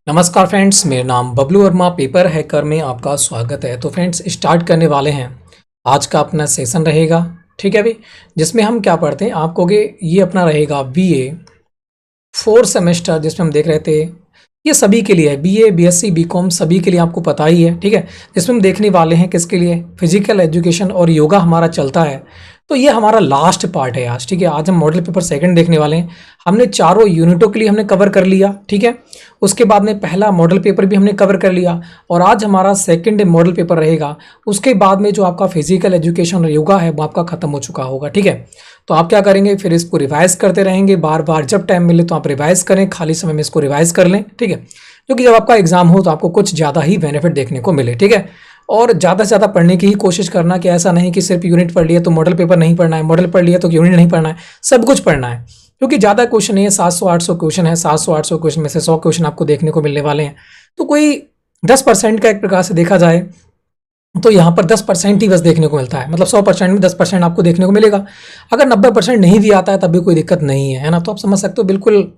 नमस्कार फ्रेंड्स, मेरा नाम बबलू वर्मा पेपर हैकर में आपका स्वागत है। तो फ्रेंड्स स्टार्ट करने वाले हैं। आज का अपना सेशन रहेगा, ठीक है भाई, जिसमें हम क्या पढ़ते हैं आप कहोगे ये अपना रहेगा बीए 4 सेमेस्टर, जिसमें हम देख रहे थे ये सभी के लिए है, बीए बीएससी बीकॉम सभी के लिए, आपको पता ही है, ठीक है। जिसमें हम देखने वाले हैं किसके लिए, फिजिकल एजुकेशन और योगा हमारा चलता है। तो ये हमारा लास्ट पार्ट है आज, ठीक है। आज हम मॉडल पेपर सेकंड देखने वाले हैं। हमने चारों यूनिटों के लिए हमने कवर कर लिया, ठीक है। उसके बाद में पहला मॉडल पेपर भी हमने कवर कर लिया और आज हमारा सेकंड मॉडल पेपर रहेगा। उसके बाद में जो आपका फिजिकल एजुकेशन और योगा है वो आपका खत्म हो चुका होगा, ठीक है। तो आप क्या करेंगे, फिर इसको रिवाइज करते रहेंगे, बार बार जब टाइम मिले तो आप रिवाइज करें, खाली समय में इसको रिवाइज कर लें, ठीक है। क्योंकि जब आपका एग्जाम हो तो आपको कुछ ज़्यादा ही बेनिफिट देखने को मिले, ठीक है। और ज़्यादा से ज़्यादा पढ़ने की ही कोशिश करना, कि ऐसा नहीं कि सिर्फ यूनिट पढ़ लिया तो मॉडल पेपर नहीं पढ़ना है, मॉडल पढ़ लिया तो यूनिट नहीं पढ़ना है, सब कुछ पढ़ना है। क्योंकि ज़्यादा क्वेश्चन नहीं है, 700-800 क्वेश्चन है, 700-800 क्वेश्चन में से 100 क्वेश्चन आपको देखने को मिलने वाले हैं। तो कोई 10% का एक प्रकार से देखा जाए तो यहाँ पर 10% ही बस देखने को मिलता है, मतलब 100% में 10% आपको देखने को मिलेगा। अगर 90% नहीं भी आता है तब भी कोई दिक्कत नहीं है ना। तो आप समझ सकते हो बिल्कुल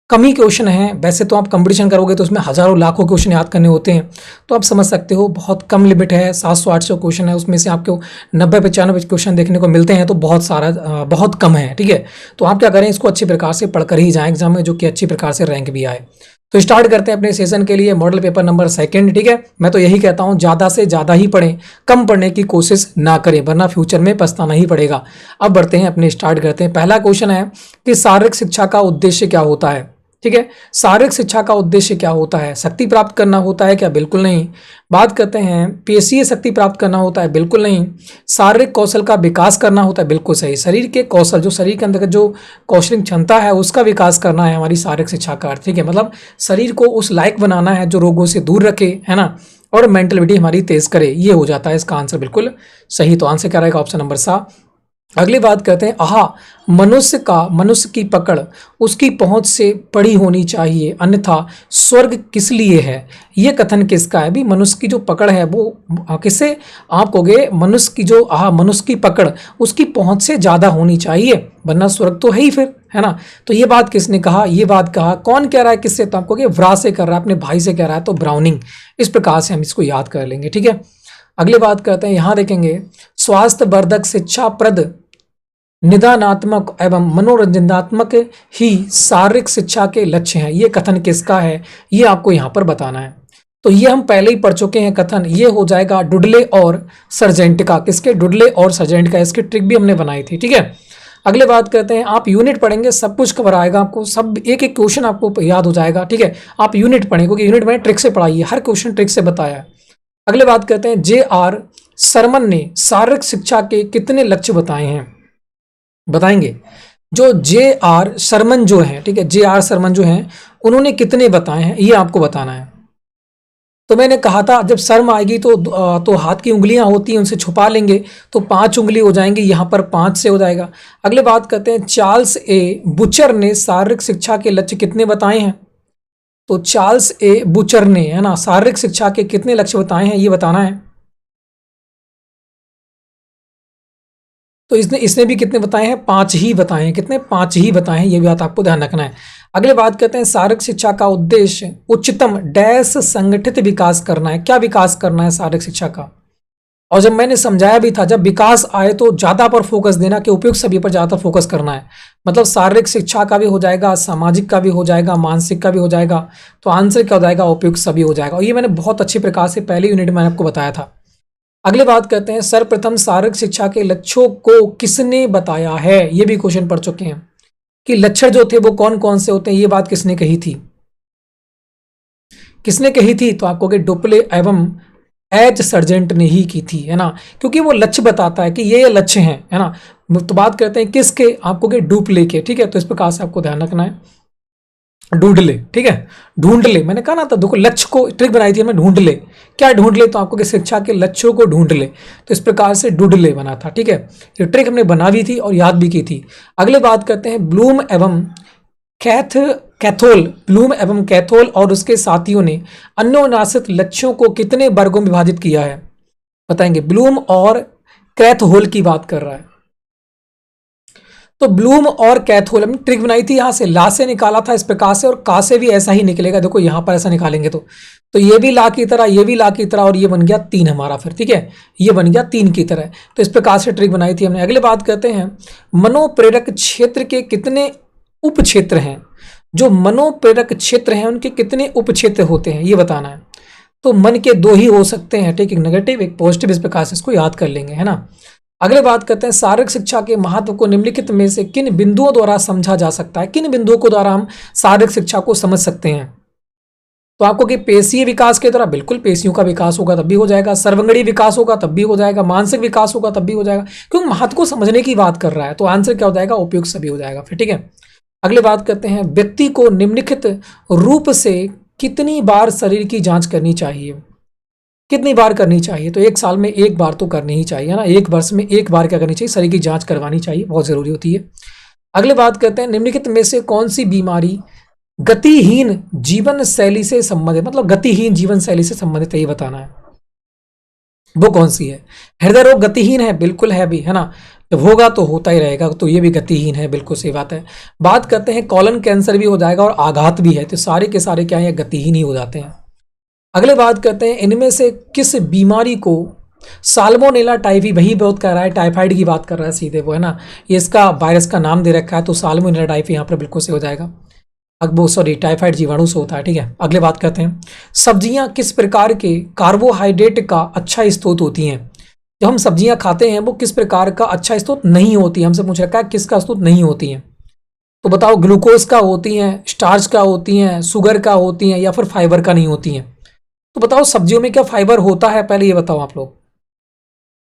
कम ही क्वेश्चन है। वैसे तो आप कंपटीशन करोगे तो उसमें हज़ारों लाखों क्वेश्चन याद करने होते हैं, तो आप समझ सकते हो बहुत कम लिमिट है, 700-800 क्वेश्चन है, उसमें से आपको 90-95 क्वेश्चन देखने को मिलते हैं, तो बहुत सारा बहुत कम है, ठीक है। तो आप क्या करें, इसको अच्छी प्रकार से पढ़कर ही जाएं एग्जाम में, जो कि अच्छी प्रकार से रैंक भी आए। तो स्टार्ट करते हैं अपने सेशन के लिए मॉडल पेपर नंबर सेकंड, ठीक है। मैं तो यही कहता हूँ ज़्यादा से ज़्यादा ही पढ़ें, कम पढ़ने की कोशिश ना करें, वरना फ्यूचर में पछताना ही पड़ेगा। अब बढ़ते हैं अपने, स्टार्ट करते हैं। पहला क्वेश्चन है कि शारीरिक शिक्षा का उद्देश्य क्या होता है, ठीक है। शारीरिक शिक्षा का उद्देश्य क्या होता है, शक्ति प्राप्त करना होता है क्या, बिल्कुल नहीं। बात करते हैं पेशीय शक्ति प्राप्त करना होता है, बिल्कुल नहीं। शारीरिक कौशल का विकास करना होता है, बिल्कुल सही। शरीर के कौशल, जो शरीर के अंदर जो कौशलिक क्षमता है उसका विकास करना है हमारी शारीरिक शिक्षा का अर्थ, ठीक है। मतलब शरीर को उस लायक बनाना है जो रोगों से दूर रखे, है ना, और मेंटलिटी हमारी तेज करे, ये हो जाता है इसका आंसर बिल्कुल सही। तो आंसर क्या रहेगा, ऑप्शन नंबर सा। अगली बात करते हैं, मनुष्य की पकड़ उसकी पहुंच से बड़ी होनी चाहिए, अन्यथा स्वर्ग किस लिए है। यह कथन किसका है भी, मनुष्य की जो पकड़ है वो किससे, आप कहोगे मनुष्य की पकड़ उसकी पहुंच से ज्यादा होनी चाहिए, वरना स्वर्ग तो है ही फिर, है ना। तो ये बात किसने कहा, ये बात कहा कौन कह रहा है, किससे, तो आप कहोगे व्रा से कर रहा है, अपने भाई से कह रहा है, तो ब्राउनिंग। इस प्रकार से हम इसको याद कर लेंगे, ठीक है। अगली बात करते हैं, यहां देखेंगे स्वास्थ्यवर्धक शिक्षाप्रद निदानात्मक एवं मनोरंजनात्मक ही शारीरिक शिक्षा के लक्ष्य हैं। ये कथन किसका है, ये आपको यहाँ पर बताना है। तो ये हम पहले ही पढ़ चुके हैं कथन, ये हो जाएगा डुडले और सर्जेंट का। किसके, डुडले और सर्जेंट का। इसकी ट्रिक भी हमने बनाई थी, ठीक है। अगले बात करते हैं, आप यूनिट पढ़ेंगे सब कुछ कवर आएगा आपको, सब एक एक क्वेश्चन आपको याद हो जाएगा, ठीक है। आप यूनिट पढ़ें, क्योंकि यूनिट मैंने ट्रिक से पढ़ाई है, हर क्वेश्चन ट्रिक से बताया है। अगले बात करते हैं, J.R. शर्मन ने शारीरिक शिक्षा के कितने लक्ष्य बताए हैं, बताएंगे। जो J.R. शर्मन जो है, ठीक है, J.R. शर्मन जो हैं उन्होंने कितने बताए हैं, ये आपको बताना है। तो मैंने कहा था जब शर्म आएगी तो हाथ की उंगलियां होती हैं उनसे छुपा लेंगे, तो 5 उंगली हो जाएंगी, यहाँ पर 5 से हो जाएगा। अगले बात करते हैं, चार्ल्स ए बुचर ने शारीरिक शिक्षा के लक्ष्य कितने बताए हैं। तो चार्ल्स ए बुचर ने, है ना, शारीरिक शिक्षा के कितने लक्ष्य बताए हैं, ये बताना है। तो इसने भी कितने बताए हैं, 5 ही बताए हैं। कितने, 5 ही बताए हैं, ये बात आपको ध्यान रखना है। अगले बात करते हैं, शारीरिक शिक्षा का उद्देश्य उच्चतम डैश संगठित विकास करना है। क्या विकास करना है शारीरिक शिक्षा का, और जब मैंने समझाया भी था जब विकास आए तो ज्यादा पर फोकस देना, कि उपयुक्त सभी पर ज्यादा फोकस करना है। मतलब शारीरिक शिक्षा का भी हो जाएगा, सामाजिक का भी हो जाएगा, मानसिक का भी हो जाएगा। तो आंसर क्या हो जाएगा, उपयुक्त सभी हो जाएगा। और ये मैंने बहुत अच्छी प्रकार से पहले यूनिट में आपको बताया था। अगले बात करते हैं, सर्वप्रथम शारीरिक शिक्षा के लक्ष्यों को किसने बताया है। ये भी क्वेश्चन पढ़ चुके हैं कि लक्षण जो थे वो कौन कौन से होते हैं, ये बात किसने कही थी, किसने कही थी। तो आपको कि डुप्ले एवं एच सर्जेंट ने ही की थी, है ना, क्योंकि वो लक्ष्य बताता है कि ये लक्ष्य हैं, है ना। तो बात करते हैं किसके, आपको कि डुप्ले के, ठीक है। तो इस प्रकार से आपको ध्यान रखना है, ढूंढ ले, ठीक है, ढूंढ ले, मैंने कहा ना था, देखो लक्ष्य को ट्रिक बनाई थी हमने, ढूंढ ले। क्या ढूंढ ले, तो आपको कि शिक्षा के लक्ष्यों को ढूंढ ले, तो इस प्रकार से ढूंढ ले बना था, ठीक है। ये ट्रिक हमने बना भी थी और याद भी की थी। अगले बात करते हैं, ब्लूम एवं कैथोल और उसके साथियों ने अन्योन्याश्रित लक्ष्यों को कितने वर्गों में विभाजित किया है, बताएंगे। ब्लूम और कैथोल की बात कर रहा है। तो ब्लूम और कैथोल हमने ट्रिक बनाई थी, यहाँ से ला से निकाला था इस प्रकार से, और का से भी ऐसा ही निकलेगा। देखो यहाँ पर ऐसा निकालेंगे तो ये भी ला की तरह, ये भी ला की तरह, और ये बन गया 3 हमारा फिर, ठीक है, ये बन गया 3 की तरह। तो इस प्रकार से ट्रिक बनाई थी हमने। अगले बात करते हैं, मनोप्रेरक क्षेत्र के कितने उप क्षेत्र हैं। जो मनोप्रेरक क्षेत्र हैं उनके कितने उप क्षेत्र होते हैं ये बताना है। तो मन के 2 ही हो सकते हैं, ठीक, एक नेगेटिव एक पॉजिटिव, इस प्रकार से इसको याद कर लेंगे, है ना। अगले बात करते हैं, शारीरिक शिक्षा के महत्व को निम्नलिखित में से किन बिंदुओं द्वारा समझा जा सकता है। किन बिंदुओं को द्वारा हम शारीरिक शिक्षा को समझ सकते हैं। तो आपको कि पेशीय विकास के द्वारा, बिल्कुल पेशियों का विकास होगा तब भी हो जाएगा, सर्वांगीण विकास होगा तब भी हो जाएगा, मानसिक विकास होगा तब भी हो जाएगा, क्योंकि महत्व को समझने की बात कर रहा है। तो आंसर क्या हो जाएगा, उपयुक्त सभी हो जाएगा फिर, ठीक है। अगले बात करते हैं, व्यक्ति को निम्नलिखित रूप से कितनी बार शरीर की जांच करनी चाहिए। कितनी बार करनी चाहिए, तो 1 साल में 1 बार तो करनी ही चाहिए, है ना। 1 वर्ष में 1 बार क्या करनी चाहिए, शरीर की जांच करवानी चाहिए, बहुत जरूरी होती है। अगले बात करते हैं, निम्नलिखित में से कौन सी बीमारी गतिहीन जीवन शैली से संबंधित, मतलब गतिहीन जीवन शैली से संबंधित है, ये बताना है वो कौन सी है। हृदय रोग गतिहीन है, बिल्कुल है भी, है ना, जब होगा तो होता ही रहेगा, तो ये भी गतिहीन है, बिल्कुल सही बात है। बात करते हैं, कॉलन कैंसर भी हो जाएगा और आघात भी है, तो सारे के सारे क्या है, गतिहीन ही हो जाते हैं। अगले बात करते हैं, इनमें से किस बीमारी को साल्मोनेला टाइफी, वही बहुत कर रहा है, टाइफाइड की बात कर रहा है सीधे वो, है ना, ये इसका वायरस का नाम दे रखा है, तो साल्मोनेला टाइफी यहाँ पर बिल्कुल से हो जाएगा। वो सॉरी टाइफाइड जीवाणु से होता है, ठीक है। अगले बात करते हैं, सब्जियां किस प्रकार के कार्बोहाइड्रेट का अच्छा स्रोत होती हैं। जब हम सब्जियां खाते हैं वो किस प्रकार का अच्छा स्रोत नहीं होती, हमसे पूछ रखा है किसका स्रोत नहीं होती हैं। तो बताओ, ग्लूकोज का होती हैं, स्टार्च का होती हैं, शुगर का होती हैं, या फिर फाइबर का नहीं होती हैं। तो बताओ सब्जियों में क्या फाइबर होता है, पहले ये बताओ आप लोग।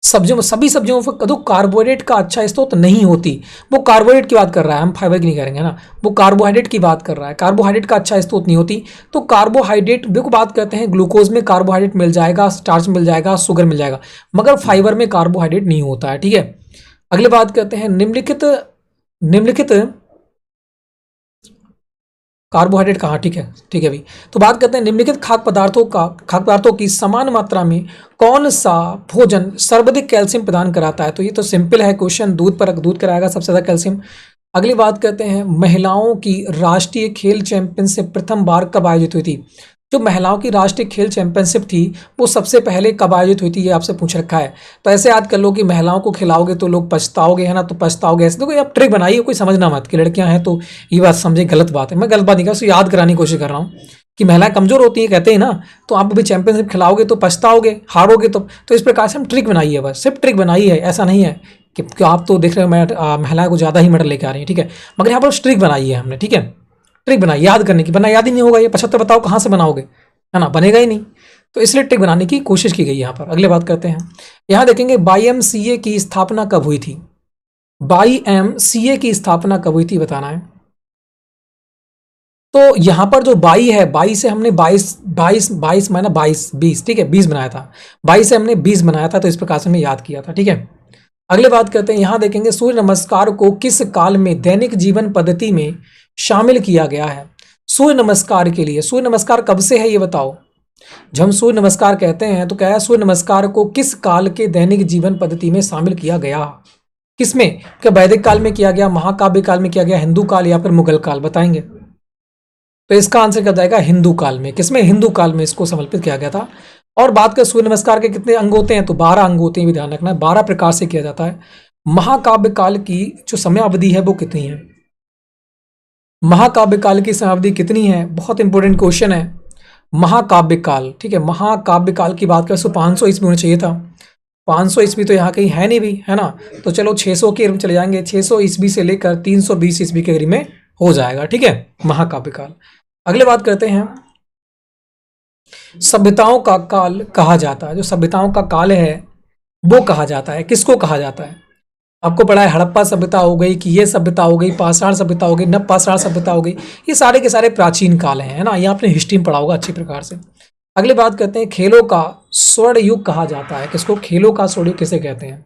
सब्जियों में, सभी सब्जियों में कदू कार्बोहाइड्रेट का अच्छा स्रोत नहीं होती, वो कार्बोहाइड्रेट की बात कर रहा है, हम फाइबर की नहीं करेंगे ना, वो कार्बोहाइड्रेट की बात कर रहा है, कार्बोहाइड्रेट का अच्छा स्रोत नहीं होती। तो कार्बोहाइड्रेट देखो, बात करते हैं, ग्लूकोज में कार्बोहाइड्रेट मिल जाएगा, स्टार्च मिल जाएगा, शुगर मिल जाएगा, मगर फाइबर में कार्बोहाइड्रेट नहीं होता है, ठीक है। अगले बात करते हैं, निम्नलिखित कार्बोहाइड्रेट कहाँ, ठीक है, ठीक है भाई। तो बात करते हैं, निम्नलिखित खाद्य पदार्थों की समान मात्रा में कौन सा भोजन सर्वाधिक कैल्शियम प्रदान कराता है। तो ये तो सिंपल है क्वेश्चन, दूध कराएगा सबसे ज्यादा कैल्शियम। अगली बात करते हैं, महिलाओं की राष्ट्रीय खेल चैंपियनशिप प्रथम बार कब आयोजित हुई थी। जो महिलाओं की राष्ट्रीय खेल चैंपियनशिप थी वो सबसे पहले कब आयोजित हुई थी, ये आपसे पूछ रखा है। तो ऐसे याद कर लो कि महिलाओं को खिलाओगे तो लोग पछताओगे, है ना, तो पछताओगे, ऐसे देखो आप ट्रिक बनाइए, कोई समझना मत कि लड़कियां हैं तो ये बात समझे, गलत बात है, मैं गलत बात नहीं कर रहा, याद कराने की कोशिश कर रहा हूँ कि महिलाएं कमजोर होती हैं कहते हैं ना, तो आप अभी चैंपियनशिप खिलाओगे तो पछताओगे, हारोगे तो इस प्रकार से हम ट्रिक बनाई है, बस सिर्फ ट्रिक बनाई है, ऐसा नहीं है कि आप तो देख रहे हो महिलाएं को ज़्यादा ही मेडल लेके आ रही है, ठीक है, मगर यहाँ पर ट्रिक बनाई है हमने, ठीक है, ट्रिक बनाई याद करने की, वरना याद ही नहीं होगा ये 75 बताओ कहाँ से बनाओगे, है ना, बनेगा ही नहीं, तो इसलिए ट्रिक बनाने की कोशिश की गई यहाँ पर। अगले बात करते हैं, यहाँ देखेंगे YMCA की स्थापना कब हुई थी। YMCA की स्थापना कब हुई थी बताना है। तो यहाँ पर जो 22 है, 22 से हमने 22 माना 20, ठीक है, 20 बनाया था, 22 से हमने 20 बनाया था, तो इस प्रकार से हमने याद किया था, ठीक है। अगले बात करते हैं, यहाँ देखेंगे सूर्य नमस्कार को किस काल में दैनिक जीवन पद्धति में शामिल किया गया है। सूर्य नमस्कार के लिए, सूर्य नमस्कार कब से है ये बताओ। जब हम सूर्य नमस्कार कहते हैं तो क्या है, सूर्य नमस्कार को किस काल के दैनिक जीवन पद्धति में शामिल किया गया, किसमें, क्या वैदिक काल में किया गया, महाकाव्य काल में किया गया, हिंदू काल या फिर मुगल काल, बताएंगे। तो इसका आंसर क्या जाएगा, हिंदू काल में। किसमें, हिंदू काल में इसको समर्पित किया गया था। और बात करें सूर्य नमस्कार के कितने अंग होते हैं, तो 12 अंग होते हैं, भी ध्यान रखना है, 12 प्रकार से किया जाता है। महाकाव्य काल की जो समय अवधि है वो कितनी है, महाकाव्य काल की समय अवधि कितनी है, बहुत इंपॉर्टेंट क्वेश्चन है। महाकाव्य काल, ठीक है, महाकाव्य काल की बात करें तो 500 ईस्वी होना चाहिए था, 500 ईस्वी तो यहाँ कहीं है नहीं भी, है ना, तो चलो 600 के चले जाएंगे, 600 ईस्वी से लेकर 320 ईस्वी के करीब में हो जाएगा, ठीक है, महाकाव्य काल। अगले बात करते हैं, सभ्यताओं का काल कहा जाता है, जो सभ्यताओं का काल है वो कहा जाता है, किसको कहा जाता है। आपको पढ़ा है हड़प्पा सभ्यता हो गई, कि ये सभ्यता हो गई, पाषाण सभ्यता हो गई, नव पाषाण सभ्यता हो गई, ये सारे के सारे प्राचीन काल हैं, है ना, ये आपने हिस्ट्री में पढ़ा होगा अच्छी प्रकार से। अगले बात करते हैं, खेलों का स्वर्ण युग कहा जाता है, किसको, खेलों का स्वर्ण युग किसे कहते हैं,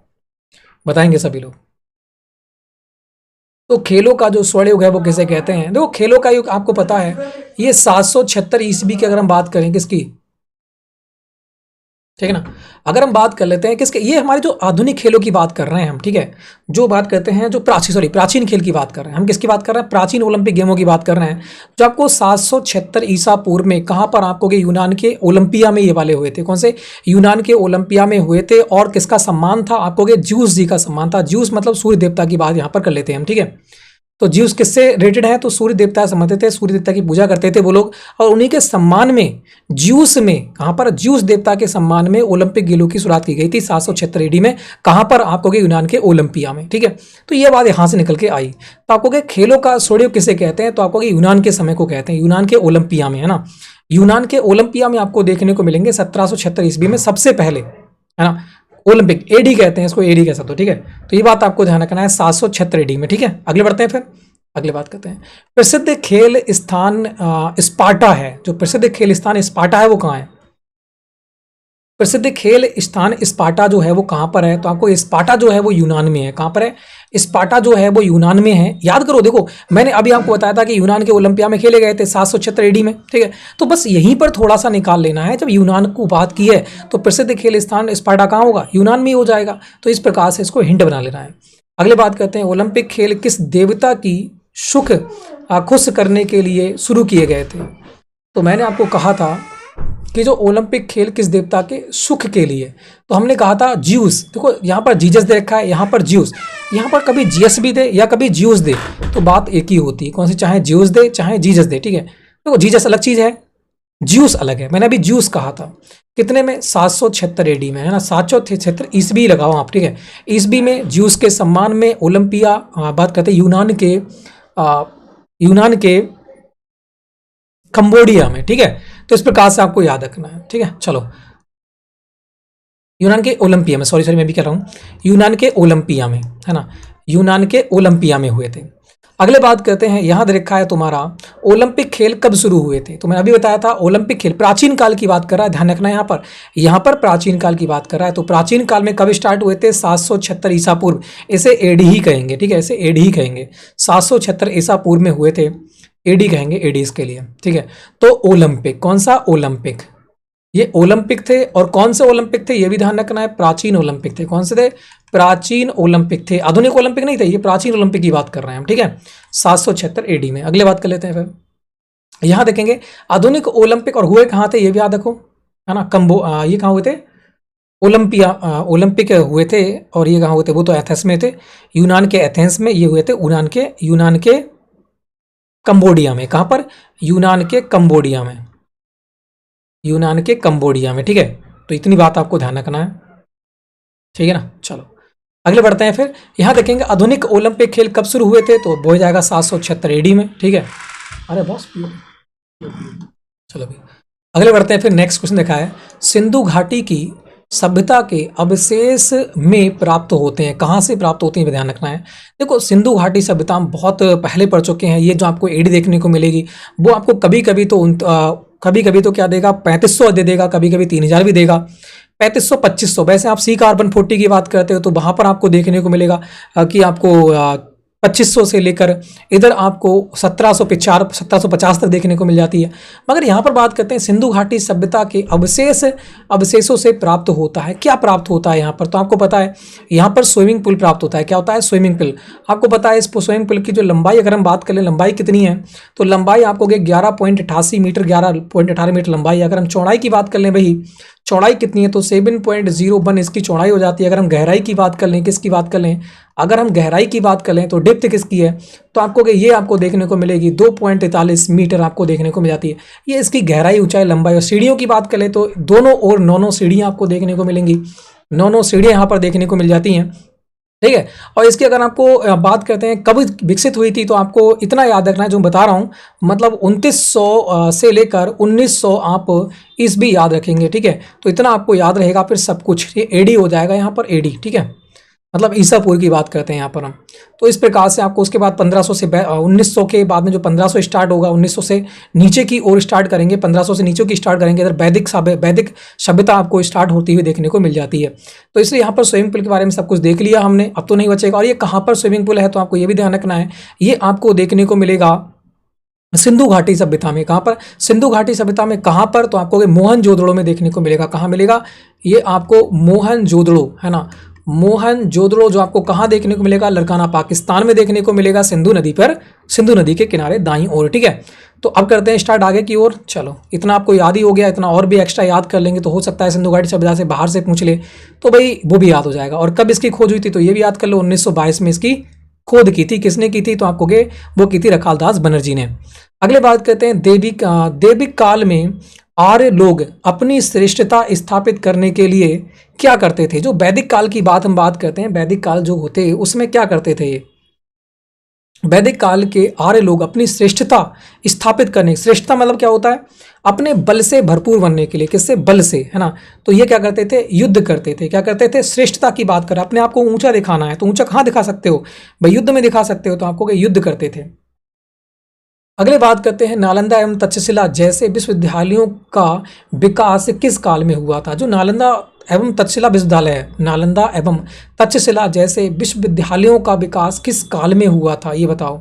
बताएंगे सभी लोग। तो खेलों का जो स्वर्ण युग है वो किसे कहते हैं। देखो खेलों का युग आपको पता है, ये 776 ईस्वी की अगर हम बात करें, किसकी, ठीक है ना। अगर हम बात कर लेते हैं किसके, ये हमारे जो आधुनिक खेलों की बात कर रहे हैं हम, ठीक है, जो बात करते हैं जो प्राचीन खेल की बात कर रहे हैं हम, किसकी बात कर रहे हैं, प्राचीन ओलंपिक गेमों की बात कर रहे हैं, जो आपको 776 ईसा पूर्व में कहाँ पर आपको के यूनान के ओलंपिया में ये वाले हुए थे। कौन से, यूनान के ओलंपिया में हुए थे। और किसका सम्मान था आपको के, ज्यूस जी का सम्मान था। ज्यूस मतलब सूर्य देवता की बात यहाँ पर कर लेते हैं हम, ठीक है। तो ज्यूस किससे रिलेटेड है, तो सूर्य देवता से समझते थे, सूर्य देवता की पूजा करते थे वो लोग। और उन्हीं के सम्मान में ज्यूस में, कहाँ पर, ज्यूस देवता के सम्मान में ओलंपिक खेलों की शुरुआत की गई थी 776 AD में। कहाँ पर आपको के, यूनान के ओलंपिया में, ठीक है। तो ये बात यहाँ से निकल के आई। तो आपको के खेलों का सूर्य किसे कहते हैं, तो आपको के यूनान के समय को कहते हैं, यूनान के ओलंपिया में, है ना। यूनान के ओलंपिया में आपको देखने को मिलेंगे 1776 ईस्वी में सबसे पहले, है ना। ओलंपिक एडी कहते हैं इसको, एडी कह सकते हो, ठीक है। तो ये बात आपको ध्यान रखना है 776 AD में, ठीक है। अगले बढ़ते हैं, फिर अगली बात करते हैं। प्रसिद्ध खेल स्थान स्पार्टा है। जो प्रसिद्ध खेल स्थान स्पार्टा है वो कहाँ है, प्रसिद्ध खेल स्थान स्पार्टा जो है वो कहाँ पर है, तो आपको स्पार्टा जो है वो यूनान में है। कहाँ पर है, स्पार्टा जो है वो यूनान में है। याद करो, देखो मैंने अभी आपको बताया था कि यूनान के ओलंपिया में खेले गए थे 776 AD में, ठीक है। तो बस यहीं पर थोड़ा सा निकाल लेना है, जब यूनान को बात की है तो प्रसिद्ध खेल स्थान स्पार्टा कहाँ होगा, यूनान में ही हो जाएगा। तो इस प्रकार से इसको हिंट बना लेना है। अगले बात करते हैं, ओलंपिक खेल किस देवता की सुख खुश करने के लिए शुरू किए गए थे। तो मैंने आपको कहा था कि जो ओलंपिक खेल किस देवता के सुख के लिए, तो हमने कहा था ज्यूस। देखो यहाँ पर जीजस दे रखा है, यहाँ पर ज्यूस, यहाँ पर कभी जीएस भी दे या कभी ज्यूस दे तो बात एक ही होती है, कौन सी, चाहे ज्यूस दे चाहे जीजस दे, ठीक है। देखो जीजस अलग चीज है, ज्यूस अलग है। मैंने अभी ज्यूस कहा था कितने में, 776 AD में, है ना। 776 ईस्वी लगाओ आप, ठीक है। ईस्वी में ज्यूस के सम्मान में ओलंपिया, बात करते हैं यूनान के कंबोडिया में, ठीक है। तो इस प्रकार से आपको याद रखना है, ठीक है। चलो, यूनान के ओलंपिया में, सॉरी मैं भी कह रहा हूँ, यूनान के ओलंपिया में, है ना, यूनान के ओलंपिया में हुए थे। अगले बात करते हैं, यहाँ दे रखा है तुम्हारा ओलंपिक खेल कब शुरू हुए थे। तो मैंने अभी बताया था ओलंपिक खेल प्राचीन काल की बात कर रहा है, ध्यान रखना है यहाँ पर प्राचीन काल की बात कर रहा है। तो प्राचीन काल में कब स्टार्ट हुए थे, 776 ईसा पूर्व, इसे एडी ही कहेंगे, ठीक है, इसे एडी ही कहेंगे। 776 ईसा पूर्व में हुए थे, एडी कहेंगे, एडी इसके लिए, ठीक है। तो ओलंपिक, कौन सा ओलंपिक, ये ओलंपिक थे। और कौन से ओलंपिक थे ये भी ध्यान रखना है, प्राचीन ओलंपिक थे। कौन से थे, प्राचीन ओलंपिक थे, आधुनिक ओलंपिक नहीं थे, ये प्राचीन ओलंपिक की बात कर रहे हैं हम, ठीक है, 776 AD में। अगले बात कर लेते हैं, फिर यहां देखेंगे आधुनिक ओलंपिक और हुए कहां थे ये भी याद रखो, है ना। ये कहां हुए थे, ओलंपिया, ओलंपिक हुए थे। और ये कहां हुए थे, वो तो एथेंस में थे, यूनान के एथेंस में। ये हुए थे यूनान के कंबोडिया में। कहां पर, यूनान के कंबोडिया में, यूनान के कंबोडिया में, ठीक है। तो इतनी बात आपको ध्यान रखना है, ठीक है ना। चलो अगले बढ़ते हैं, फिर यहां देखेंगे आधुनिक ओलंपिक खेल कब शुरू हुए थे, तो वो हो जाएगा 776 AD में, ठीक है। अरे बॉस, चलो भी अगले बढ़ते हैं, फिर नेक्स्ट क्वेश्चन देखा है, सिंधु घाटी की सभ्यता के अवशेष में प्राप्त होते हैं। कहाँ से प्राप्त होते हैं ध्यान रखना है। देखो सिंधु घाटी सभ्यता हम बहुत पहले पढ़ चुके हैं। ये जो आपको एडी देखने को मिलेगी वो आपको कभी कभी तो क्या देगा, 3500 दे देगा, कभी कभी 3000 भी देगा, 3500 2500। वैसे आप सी कार्बन 40 की बात करते हो तो वहाँ पर आपको देखने को मिलेगा कि आपको 2500 से लेकर इधर आपको 1750 तक देखने को मिल जाती है। मगर यहाँ पर बात करते हैं सिंधु घाटी सभ्यता के अवशेषों से प्राप्त होता है। क्या प्राप्त होता है यहाँ पर, तो आपको पता है यहाँ पर स्विमिंग पूल प्राप्त होता है। क्या होता है, स्विमिंग पूल। आपको पता है इस स्विमिंग पूल की जो लंबाई, अगर हम बात करें लंबाई कितनी है, तो लंबाई आपको 11.88 मीटर, 11.18 मीटर लंबाई। अगर हम चौड़ाई की बात कर लें, भाई चौड़ाई कितनी है, तो 7.01 इसकी चौड़ाई हो जाती है। अगर हम गहराई की बात कर लें, किसकी बात कर लें, अगर हम गहराई की बात करें तो डेप्थ किसकी है, तो आपको ये आपको देखने को मिलेगी 2.43 मीटर आपको देखने को मिल जाती है। ये इसकी गहराई, ऊंचाई, लंबाई। और सीढ़ियों की बात करें तो दोनों और 9 सीढ़ियाँ आपको देखने को मिलेंगी, 9 सीढ़ियाँ यहाँ पर देखने को मिल जाती हैं, ठीक है। और इसकी अगर आपको बात करते हैं कब विकसित हुई थी, तो आपको इतना याद रखना है जो बता रहा हूँ, मतलब 2900 से लेकर 1900 आप इस भी याद रखेंगे, ठीक है। तो इतना आपको याद रहेगा, फिर सब कुछ ये एडी हो जाएगा यहाँ पर, एडी, ठीक है, मतलब ईसा पूर्व की बात करते हैं यहाँ पर हम। तो इस प्रकार से आपको उसके बाद 1500 से 1900 के बाद में जो 1500 स्टार्ट होगा, 1900 से नीचे की ओर स्टार्ट करेंगे, 1500 से नीचे की स्टार्ट करेंगे, इधर वैदिक सभ्यता आपको स्टार्ट होती हुई देखने को मिल जाती है। तो इसलिए यहाँ पर स्विमिंग पूल के बारे में सब कुछ देख लिया हमने, अब तो नहीं बचेगा। और ये कहाँ पर स्विमिंग पूल है, तो आपको ये भी ध्यान रखना है, ये आपको देखने को मिलेगा सिंधु घाटी सभ्यता में। कहाँ पर? सिंधु घाटी सभ्यता में। कहाँ पर? तो आपको मोहनजोदड़ो में देखने को मिलेगा। कहाँ मिलेगा? ये आपको मोहनजोदड़ो, है ना, मोहनजोदड़ो जो आपको कहाँ देखने को मिलेगा? लड़काना पाकिस्तान में देखने को मिलेगा, सिंधु नदी पर, सिंधु नदी के किनारे दाईं ओर। ठीक है, तो अब करते हैं स्टार्ट आगे की ओर। चलो, इतना आपको याद ही हो गया, इतना और भी एक्स्ट्रा याद कर लेंगे तो हो सकता है सिंधु घाटी सभ्यता से बाहर से पूछ ले तो भाई वो भी याद हो जाएगा। और कब इसकी खोज हुई थी तो ये भी याद कर लो, 1922 में इसकी खोद की थी। किसने की थी? तो आपको वो की थी रखालदास बनर्जी ने। अगले बात करते हैं दैविक काल में आर्य लोग अपनी श्रेष्ठता स्थापित करने के लिए क्या करते थे? जो वैदिक काल की बात हम बात करते हैं, वैदिक काल जो होते उसमें क्या करते थे ये? वैदिक काल के आर्य लोग अपनी श्रेष्ठता स्थापित करने, श्रेष्ठता मतलब क्या होता है? अपने बल से भरपूर बनने के लिए। किससे? बल से, है ना। तो ये क्या करते थे? युद्ध करते थे। क्या करते थे? श्रेष्ठता की बात कर, अपने आप को ऊंचा दिखाना है तो ऊंचा कहाँ दिखा सकते हो भाई? युद्ध में दिखा सकते हो। तो आपको युद्ध करते थे। अगले बात करते हैं नालंदा एवं तक्षशिला जैसे विश्वविद्यालयों का विकास किस काल में हुआ था? जो नालंदा एवं तक्षशिला विश्वविद्यालय है, नालंदा एवं तक्षशिला जैसे विश्वविद्यालयों का विकास किस काल में हुआ था ये बताओ।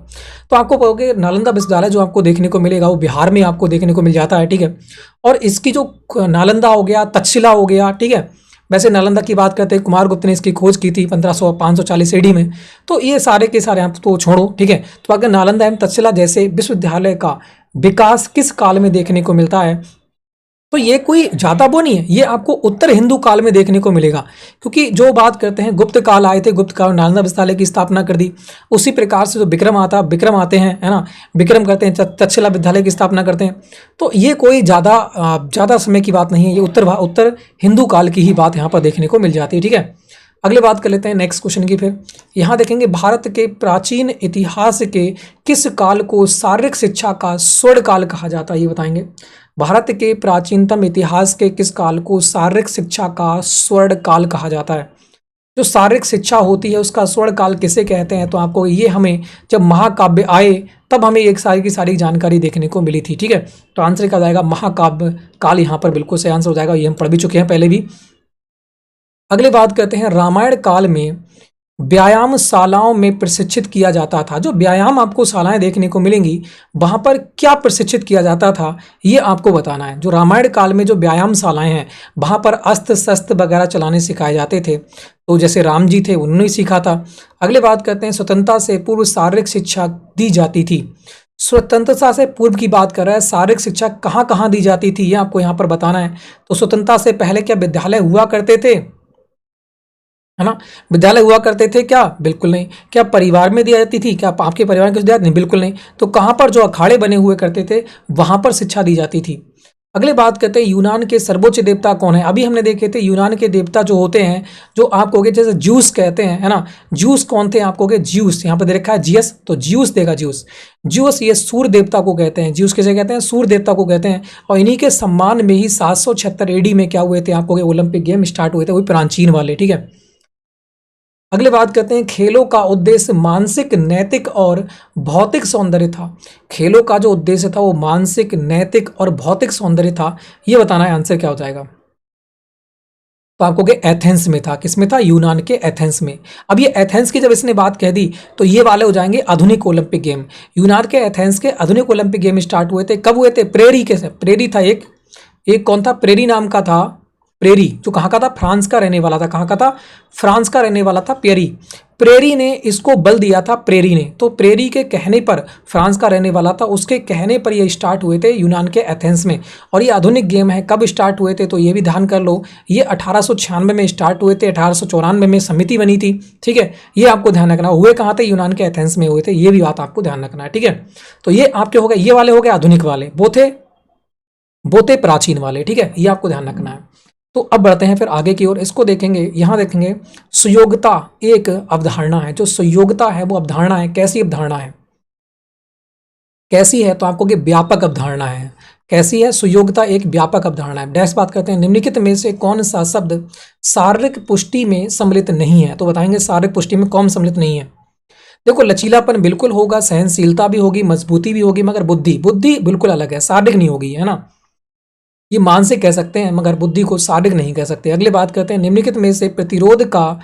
तो आपको कहोगे नालंदा विश्वविद्यालय जो आपको देखने को मिलेगा वो बिहार में आपको देखने को मिल जाता है। ठीक है, और इसकी जो नालंदा हो गया, तक्षशिला हो गया, ठीक है। वैसे नालंदा की बात करते हैं, कुमारगुप्त ने इसकी खोज की थी 540 AD में। तो ये सारे के सारे आप तो छोड़ो, ठीक है। तो अगर नालंदा एवं तक्षशिला जैसे विश्वविद्यालय का विकास किस काल में देखने को मिलता है तो ये कोई ज़्यादा वो नहीं है, ये आपको उत्तर हिंदू काल में देखने को मिलेगा। क्योंकि जो बात करते हैं गुप्त काल आए थे, गुप्त काल नालंदा विश्वविद्यालय की स्थापना कर दी। उसी प्रकार से जो विक्रम आते हैं, है ना, विक्रम करते हैं, तक्षशिला विद्यालय की स्थापना करते हैं। तो ये कोई ज़्यादा समय की बात नहीं है, ये उत्तर हिंदू काल की ही बात यहाँ पर देखने को मिल जाती है। ठीक है, अगले बात कर लेते हैं नेक्स्ट क्वेश्चन की। फिर यहाँ देखेंगे भारत के प्राचीन इतिहास के किस काल को शारीरिक शिक्षा का स्वर्ण काल कहा जाता है ये बताएंगे। भारत के प्राचीनतम इतिहास के किस काल को शारीरिक शिक्षा का स्वर्ण काल कहा जाता है? जो शारीरिक शिक्षा होती है उसका स्वर्ण काल किसे कहते हैं? तो आपको ये हमें जब महाकाव्य आए तब हमें एक सारी की सारी जानकारी देखने को मिली थी। ठीक है, तो आंसर क्या जाएगा? महाकाव्य काल यहाँ पर बिल्कुल सही आंसर हो जाएगा। ये हम पढ़ भी चुके हैं पहले भी। अगले बात करते हैं रामायण काल में व्यायाम शालाओं में प्रशिक्षित किया जाता था। जो व्यायाम आपको शालाएं देखने को मिलेंगी वहां पर क्या प्रशिक्षित किया जाता था ये आपको बताना है। जो रामायण काल में जो व्यायाम शालाएं हैं वहां पर अस्त्र शस्त्र वगैरह चलाने सिखाए जाते थे। तो जैसे राम जी थे उन्होंने ही सीखा था। अगले बात करते हैं स्वतंत्रता से पूर्व शारीरिक शिक्षा दी जाती थी। स्वतंत्रता से पूर्व की बात कर रहा है, शारीरिक शिक्षा कहाँ कहाँ दी जाती थी ये आपको यहाँ पर बताना है। तो स्वतंत्रता से पहले क्या विद्यालय हुआ करते थे, है ना? विद्यालय हुआ करते थे क्या? बिल्कुल नहीं। क्या परिवार में दी जाती थी? क्या आपके परिवार में कुछ दिया? नहीं, बिल्कुल नहीं। तो कहाँ पर जो अखाड़े बने हुए करते थे वहां पर शिक्षा दी जाती थी। अगले बात करते हैं यूनान के सर्वोच्च देवता कौन है। अभी हमने देखे थे यूनान के देवता जो होते हैं, जो आप कहोगे जैसे ज्यूस कहते हैं, है ना। ज्यूस कौन थे? आप कहोगे ज्यूस, यहाँ पे दे रखा है जीएस, तो ज्यूस देगा ज्यूस। ज्यूस ये सूर्य देवता को कहते हैं। ज्यूस किसे कहते हैं? सूर्य देवता को कहते हैं। और इन्हीं के सम्मान में ही 776 AD में क्या हुए थे? आप कहोगे ओलंपिक गेम स्टार्ट हुए थे, वही प्राचीन वाले। ठीक है, अगले बात करते हैं खेलों का उद्देश्य मानसिक, नैतिक और भौतिक सौंदर्य था। खेलों का जो उद्देश्य था वो मानसिक, नैतिक और भौतिक सौंदर्य था। ये बताना है, आंसर क्या हो जाएगा? तो आपको के एथेंस में था। किसमें था? यूनान के एथेंस में। अब ये एथेंस की जब इसने बात कह दी तो ये वाले हो जाएंगे आधुनिक ओलंपिक गेम। यूनान के एथेंस के आधुनिक ओलंपिक गेम स्टार्ट हुए थे। कब हुए थे? प्रेरी था एक कौन था? प्रेरी नाम का था। प्रेरी जो कहाँ का था? फ्रांस का रहने वाला था। कहाँ का था? फ्रांस का रहने वाला था प्रेरी ने इसको बल दिया था। प्रेरी ने, तो प्रेरी के कहने पर, फ्रांस का रहने वाला था, उसके कहने पर ये स्टार्ट हुए थे यूनान के एथेंस में। और ये आधुनिक गेम है। कब स्टार्ट हुए थे तो ये भी ध्यान कर लो, ये 1896 में स्टार्ट हुए थे। 1894 में समिति बनी थी। ठीक है, ये आपको ध्यान रखना। हुए कहाँ थे? यूनान के एथेंस में हुए थे। ये भी बात आपको ध्यान रखना है। ठीक है, तो ये आपके हो गए, ये वाले हो गए आधुनिक वाले, वो थे प्राचीन वाले। ठीक है, ये आपको ध्यान रखना है। तो अब बढ़ते हैं फिर आगे की ओर। इसको देखेंगे, यहाँ देखेंगे सुयोग्यता एक अवधारणा है। जो सुयोग्यता है वो अवधारणा है। कैसी अवधारणा है? कैसी है? तो आपको कि व्यापक अवधारणा है। कैसी है? सुयोग्यता एक व्यापक अवधारणा है। डैश बात करते हैं निम्नलिखित में से कौन सा शब्द शारीरिक पुष्टि में सम्मिलित नहीं है। तो बताएंगे शारीरिक पुष्टि में कौन सम्मिलित नहीं है। देखो, लचीलापन बिल्कुल होगा, सहनशीलता भी होगी, मजबूती भी होगी, मगर बुद्धि बिल्कुल अलग है, शारीरिक नहीं होगी, है ना। ये मानसिक कह सकते हैं मगर बुद्धि को शारीरिक नहीं कह सकते। अगले बात करते हैं निम्नलिखित में से प्रतिरोध का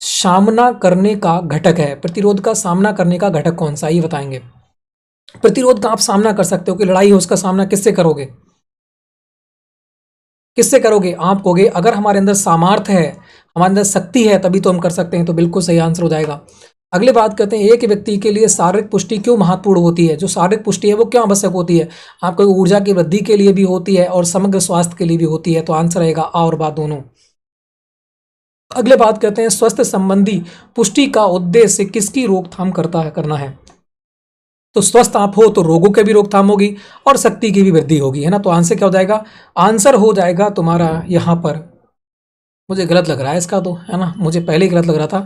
सामना करने का घटक है। प्रतिरोध का सामना करने का घटक कौन सा, ये बताएंगे। प्रतिरोध का आप सामना कर सकते हो कि लड़ाई है उसका सामना किससे करोगे, किससे करोगे? आप कहोगे अगर हमारे अंदर सामर्थ्य है, हमारे अंदर शक्ति है, तभी तो हम कर सकते हैं। तो बिल्कुल सही आंसर हो जाएगा। अगले बात करते हैं, एक व्यक्ति के लिए शारीरिक पुष्टि क्यों महत्वपूर्ण होती है? जो शारीरिक पुष्टि है वो क्यों आवश्यक होती है? आपको ऊर्जा की वृद्धि के लिए भी होती है और समग्र स्वास्थ्य के लिए भी होती है। तो आंसर रहेगा आ और बा दोनों। अगले बात करते हैं, स्वास्थ्य संबंधी पुष्टि का उद्देश्य किसकी रोकथाम करना है? तो स्वस्थ आप हो तो रोगों के भी रोकथाम होगी और शक्ति की भी वृद्धि होगी, है ना। तो आंसर क्या हो जाएगा? आंसर हो जाएगा तुम्हारा यहाँ पर, मुझे गलत लग रहा है इसका तो, है ना, मुझे पहले ही गलत लग रहा था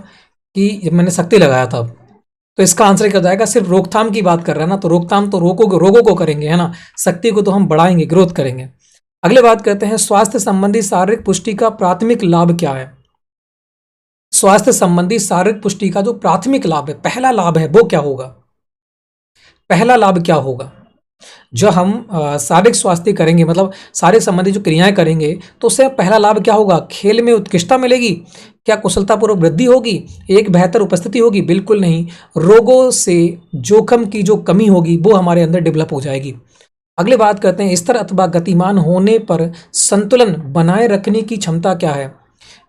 कि जब मैंने शक्ति लगाया था। तो इसका आंसर क्या हो जाएगा? सिर्फ रोकथाम की बात कर रहा है ना, तो रोकथाम तो रोगों को करेंगे, है ना, शक्ति को तो हम बढ़ाएंगे, ग्रोथ करेंगे। अगले बात करते हैं, स्वास्थ्य संबंधी शारीरिक पुष्टि का प्राथमिक लाभ क्या है? स्वास्थ्य संबंधी शारीरिक पुष्टि का जो प्राथमिक लाभ है, पहला लाभ है, वो क्या होगा? पहला लाभ क्या होगा? जो हम शारीरिक स्वास्थ्य करेंगे, मतलब शारीरिक संबंधी जो क्रियाएं करेंगे, तो उससे पहला लाभ क्या होगा? खेल में उत्कृष्टता मिलेगी, क्या कुशलतापूर्वक वृद्धि होगी, एक बेहतर उपस्थिति होगी? बिल्कुल नहीं। रोगों से जोखिम की जो कमी होगी वो हमारे अंदर डेवलप हो जाएगी। अगले बात करते हैं, स्थिर अथवा गतिमान होने पर संतुलन बनाए रखने की क्षमता क्या है?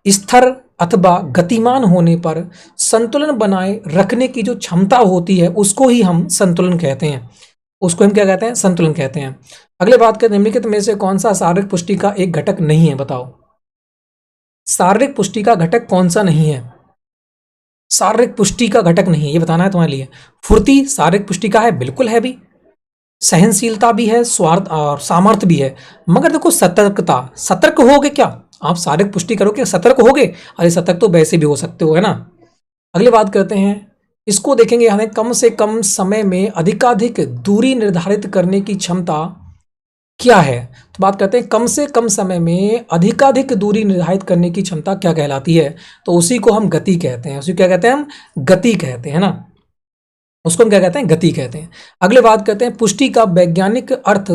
स्थिर अथवा गतिमान होने पर संतुलन बनाए रखने की जो क्षमता होती है उसको ही हम संतुलन कहते हैं, उसको हम क्या कहते हैं? संतुलन कहते हैं। अगले बात करते हैं, निम्नलिखित में से कौन सा शारीरिक पुष्टि का एक घटक नहीं है? बताओ, शारीरिक पुष्टि का घटक कौन सा नहीं है? शारीरिक पुष्टि का घटक नहीं है, ये बताना है तुम्हारे लिए। फुर्ती शारीरिक पुष्टि का है? बिल्कुल है भी। सहनशीलता भी है, स्वार्थ और सामर्थ्य भी है। मगर देखो, सतर्कता, सतर्क होगे क्या? आप शारीरिक पुष्टि करोगे, सतर्क होगे? अरे सतर्क तो वैसे भी हो सकते हो, है ना। अगली बात करते हैं, इसको देखेंगे, हमें कम से कम समय में अधिकाधिक दूरी निर्धारित करने की क्षमता क्या है? तो बात करते हैं, कम से कम समय में अधिकाधिक दूरी निर्धारित करने की क्षमता क्या कहलाती है? तो उसी को हम गति कहते हैं, उसी को क्या कहते हैं? हम गति कहते हैं ना, उसको हम क्या कहते हैं? गति कहते हैं। अगले बात करते हैं, पुष्टि का वैज्ञानिक अर्थ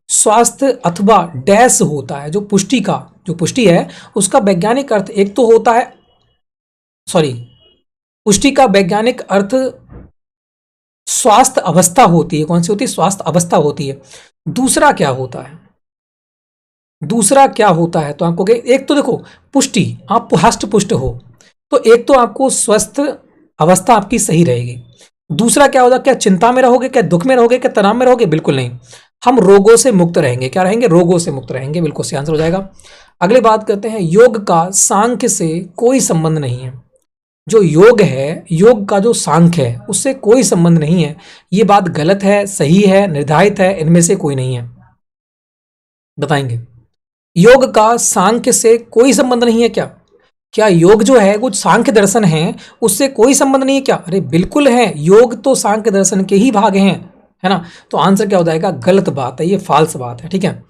स्वास्थ्य अथवा डैश होता है। जो पुष्टि है उसका वैज्ञानिक अर्थ एक तो होता है, सॉरी, पुष्टि का वैज्ञानिक अर्थ स्वास्थ्य अवस्था होती है। कौन सी होती है? स्वास्थ्य अवस्था होती है। दूसरा क्या होता है? दूसरा क्या होता है? तो आपको एक तो देखो, पुष्टि, आप हष्ट पुष्ट हो तो एक तो आपको स्वस्थ अवस्था आपकी सही रहेगी। दूसरा क्या होगा? क्या चिंता में रहोगे, क्या दुख में रहोगे, क्या तनाव में रहोगे? बिल्कुल नहीं। हम रोगों से मुक्त रहेंगे। क्या रहेंगे? रोगों से मुक्त रहेंगे। बिल्कुल सही आंसर हो जाएगा। अगली बात करते हैं, योग का सांख्य से कोई संबंध नहीं है। जो योग है, योग का जो सांख्य है उससे कोई संबंध नहीं है। ये बात गलत है, सही है, निर्धारित है, इनमें से कोई नहीं है? बताएंगे। योग का सांख्य से कोई संबंध नहीं है क्या? क्या योग जो है कुछ सांख्य दर्शन है, उससे कोई संबंध नहीं है क्या? अरे बिल्कुल है, योग तो सांख्य दर्शन के ही भाग हैं, है ना। तो आंसर क्या हो जाएगा? गलत बात है, ये फाल्स बात है, ठीक है।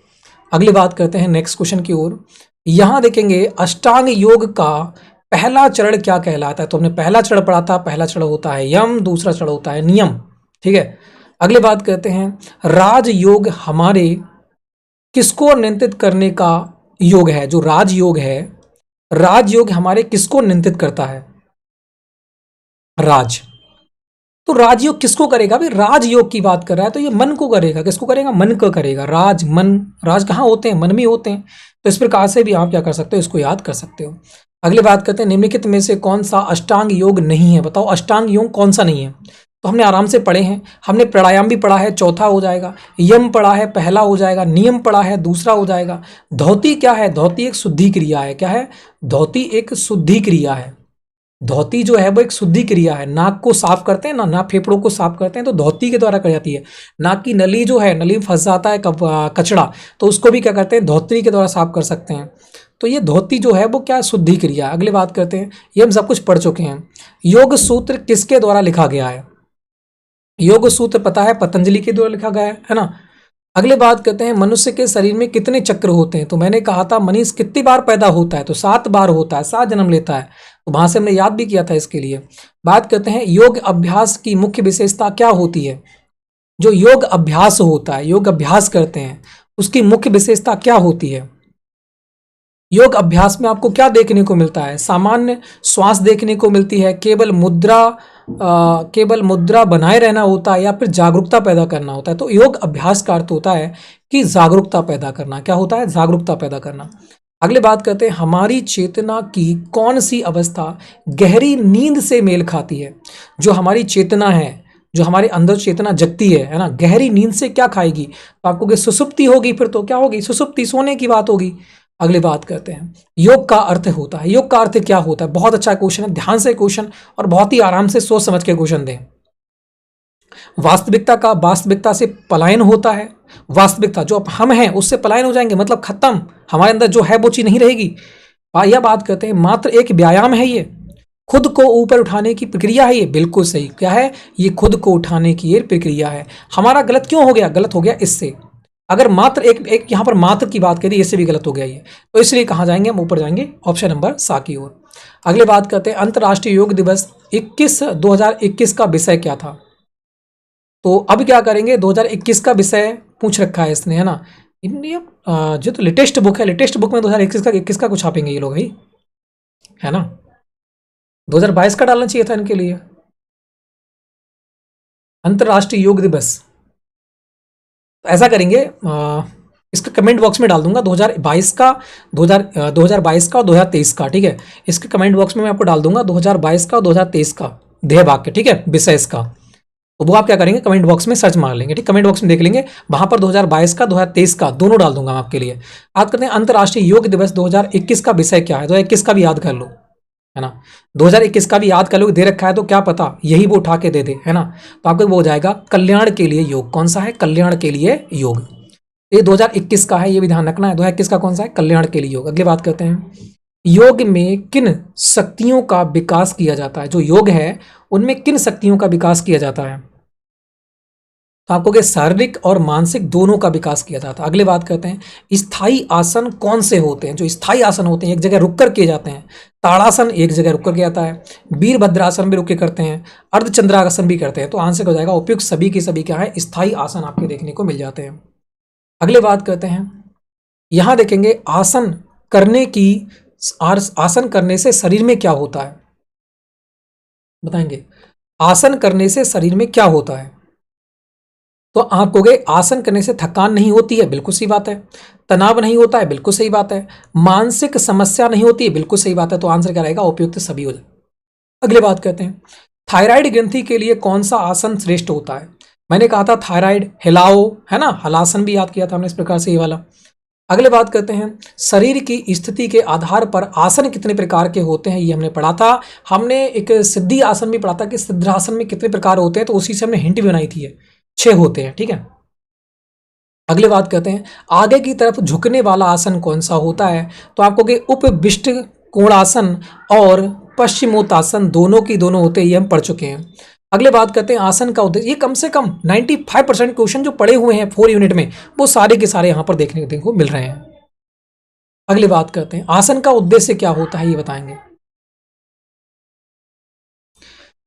अगली बात करते हैं नेक्स्ट क्वेश्चन की ओर। यहां देखेंगे, अष्टांग योग का पहला चरण क्या कहलाता है? तो हमने पहला चरण पढ़ा था, पहला चरण होता है यम, दूसरा चरण होता है नियम, ठीक है। अगली बात करते हैं, राजयोग हमारे किसको नियंत्रित करने का योग है? जो राजयोग है, राजयोग हमारे किसको नियंत्रित करता है? राज, तो राजयोग किसको करेगा भाई? राजयोग की बात कर रहा है तो ये मन को करेगा। किसको करेगा? मन को करेगा। राज, मन, राज कहाँ होते हैं? मन में होते हैं। तो इस प्रकार से भी आप क्या कर सकते हो? इसको याद कर सकते हो। अगली बात करते हैं, निम्नलिखित में से कौन सा अष्टांग योग नहीं है? बताओ, अष्टांग योग कौन सा नहीं है? तो हमने आराम से पढ़े हैं, हमने प्राणायाम भी पढ़ा है, चौथा हो जाएगा। यम पढ़ा है, पहला हो जाएगा। नियम पढ़ा है, दूसरा हो जाएगा। धौती क्या है? धौती एक शुद्धि क्रिया है। क्या है? धौती एक शुद्धि क्रिया है। धौती जो है वो एक शुद्धि क्रिया है। नाक को साफ करते हैं ना, नाक फेफड़ों को साफ करते हैं तो धौती के द्वारा कर जाती है। नाक की नली जो है, नली में फंस जाता है कचड़ा, तो उसको भी क्या करते हैं? धौती के द्वारा साफ कर सकते हैं। तो ये धौती जो है वो क्या? शुद्धि क्रिया। अगली बात करते हैं, ये हम सब कुछ पढ़ चुके हैं। योग सूत्र किसके द्वारा लिखा गया है? योग सूत्र पता है, पतंजलि के द्वारा लिखा गया है ना। अगले बात करते हैं, मनुष्य के शरीर में कितने चक्र होते हैं? तो मैंने कहा था मनीष कितनी बार पैदा होता है? तो 7 बार होता है, 7 जन्म लेता है। तो वहां से हमने याद भी किया था इसके लिए। बात करते हैं, योग अभ्यास की मुख्य विशेषता क्या होती है? जो योग अभ्यास होता है, योग अभ्यास करते हैं, उसकी मुख्य विशेषता क्या होती है? योग अभ्यास में आपको क्या देखने को मिलता है? सामान्य श्वास देखने को मिलती है, केवल मुद्रा बनाए रहना होता है, या फिर जागरूकता पैदा करना होता है? तो योग अभ्यास का अर्थ होता है कि जागरूकता पैदा करना। क्या होता है? जागरूकता पैदा करना। अगली बात करते हैं, हमारी चेतना की कौन सी अवस्था गहरी नींद से मेल खाती है? जो हमारी चेतना है, जो हमारे अंदर चेतना जगती है ना, गहरी नींद से क्या खाएगी? तो आपको सुसुप्ति होगी। फिर तो क्या होगी? सुसुप्ति, सोने की बात होगी। अगली बात करते हैं, योग का अर्थ होता है। योग का अर्थ क्या होता है? बहुत अच्छा क्वेश्चन है, ध्यान से क्वेश्चन और बहुत ही आराम से सोच समझ के क्वेश्चन दें। वास्तविकता से पलायन होता है। वास्तविकता जो हम हैं उससे पलायन हो जाएंगे, मतलब खत्म, हमारे अंदर जो है वो चीज नहीं रहेगी। यह बात करते हैं, मात्र एक व्यायाम है ये, खुद को ऊपर उठाने की प्रक्रिया है ये। बिल्कुल सही, क्या है ये? खुद को उठाने की ये प्रक्रिया है। हमारा गलत क्यों हो गया? गलत हो गया इससे, अगर मात्र एक यहाँ पर मात्र की बात करिए, इससे भी गलत हो गया ये, तो इसलिए कहाँ जाएंगे हम? ऊपर जाएंगे, ऑप्शन नंबर सा की ओर। अगले बात करते हैं, अंतर्राष्ट्रीय योग दिवस 2021 का विषय क्या था? तो अब क्या करेंगे, 2021 का विषय पूछ रखा है इसने, है ना। जो तो लेटेस्ट बुक है, लेटेस्ट बुक में 2021 का कुछ छापेंगे ये लोग ही, है ना। 2022 का डालना चाहिए था इनके लिए। अंतर्राष्ट्रीय योग दिवस, ऐसा करेंगे, इसका कमेंट बॉक्स में डाल दूंगा 2022 का, 2022 का और 2023 का, ठीक है। इसके कमेंट बॉक्स में मैं आपको डाल दूंगा 2022 का और 2023 का ध्येय वाक्य, ठीक है, विषय इसका। तो वो आप क्या करेंगे, कमेंट बॉक्स में सर्च मार लेंगे, ठीक, कमेंट बॉक्स में देख लेंगे, वहां पर 2022 का 2023 का दोनों डाल दूंगा आपके लिए। बात करते हैं अंतर्राष्ट्रीय योग दिवस 2021 का विषय क्या है? 2021 का भी याद कर लो, है ना। 2021 का भी याद कर लो, दे रखा है तो क्या पता यही वो उठा के दे दे, है ना। तो आपको वो हो जाएगा कल्याण के लिए योग। कौन सा है? कल्याण के लिए योग। ये 2021 का है, ये भी ध्यान रखना है। 2021 का कौन सा है? कल्याण के लिए योग। अगली बात करते हैं, योग में किन शक्तियों का विकास किया जाता है? जो योग है उनमें किन शक्तियों का विकास किया जाता है? तो आपको शारीरिक और मानसिक दोनों का विकास किया जाता है। अगले बात करते हैं, स्थायी आसन कौन से होते हैं? जो स्थायी आसन होते हैं एक जगह रुक कर किए जाते हैं। ताड़ासन एक जगह रुक कर किया जाता है, वीरभद्रासन भी रुक के करते हैं, अर्धचंद्रासन भी करते हैं। तो आंसर हो जाएगा उपयुक्त सभी के सभी क्या है? स्थायी आसन आपके देखने को मिल जाते हैं। अगले बात करते हैं, यहां देखेंगे आसन करने से शरीर में क्या होता है? बताएंगे, आसन करने से शरीर में क्या होता है? तो आप कहोगे आसन करने से थकान नहीं होती है, बिल्कुल सही बात है। तनाव नहीं होता है, बिल्कुल सही बात है। मानसिक समस्या नहीं होती है, बिल्कुल सही बात है। तो आंसर क्या रहेगा? उपयुक्त सभी हो जाए। अगले बात करते हैं, थायराइड ग्रंथि के लिए कौन सा आसन श्रेष्ठ होता है? मैंने कहा था थायराइड हिलाओ, है ना, हलासन भी याद किया था हमने इस प्रकार से, ये वाला। अगले बात करते हैं, शरीर की स्थिति के आधार पर आसन कितने प्रकार के होते हैं? ये हमने पढ़ा था। हमने एक सिद्धि आसन भी पढ़ा था कि सिद्धासन में कितने प्रकार होते हैं, तो उसी से हमने हिंट भी बनाई थी, 6 होते हैं, ठीक है। अगले बात करते हैं, आगे की तरफ झुकने वाला आसन कौन सा होता है? तो आपको कि उपविष्ट कोणासन और पश्चिमोत्तासन दोनों की दोनों होते हैं, ये हम पढ़ चुके हैं। अगले बात करते हैं, आसन का उद्देश्य। ये कम से कम 95% क्वेश्चन जो पढ़े हुए हैं 4 यूनिट में, वो सारे के सारे यहाँ पर देखने को मिल रहे हैं। अगली बात करते हैं, आसन का उद्देश्य क्या होता है, ये बताएंगे।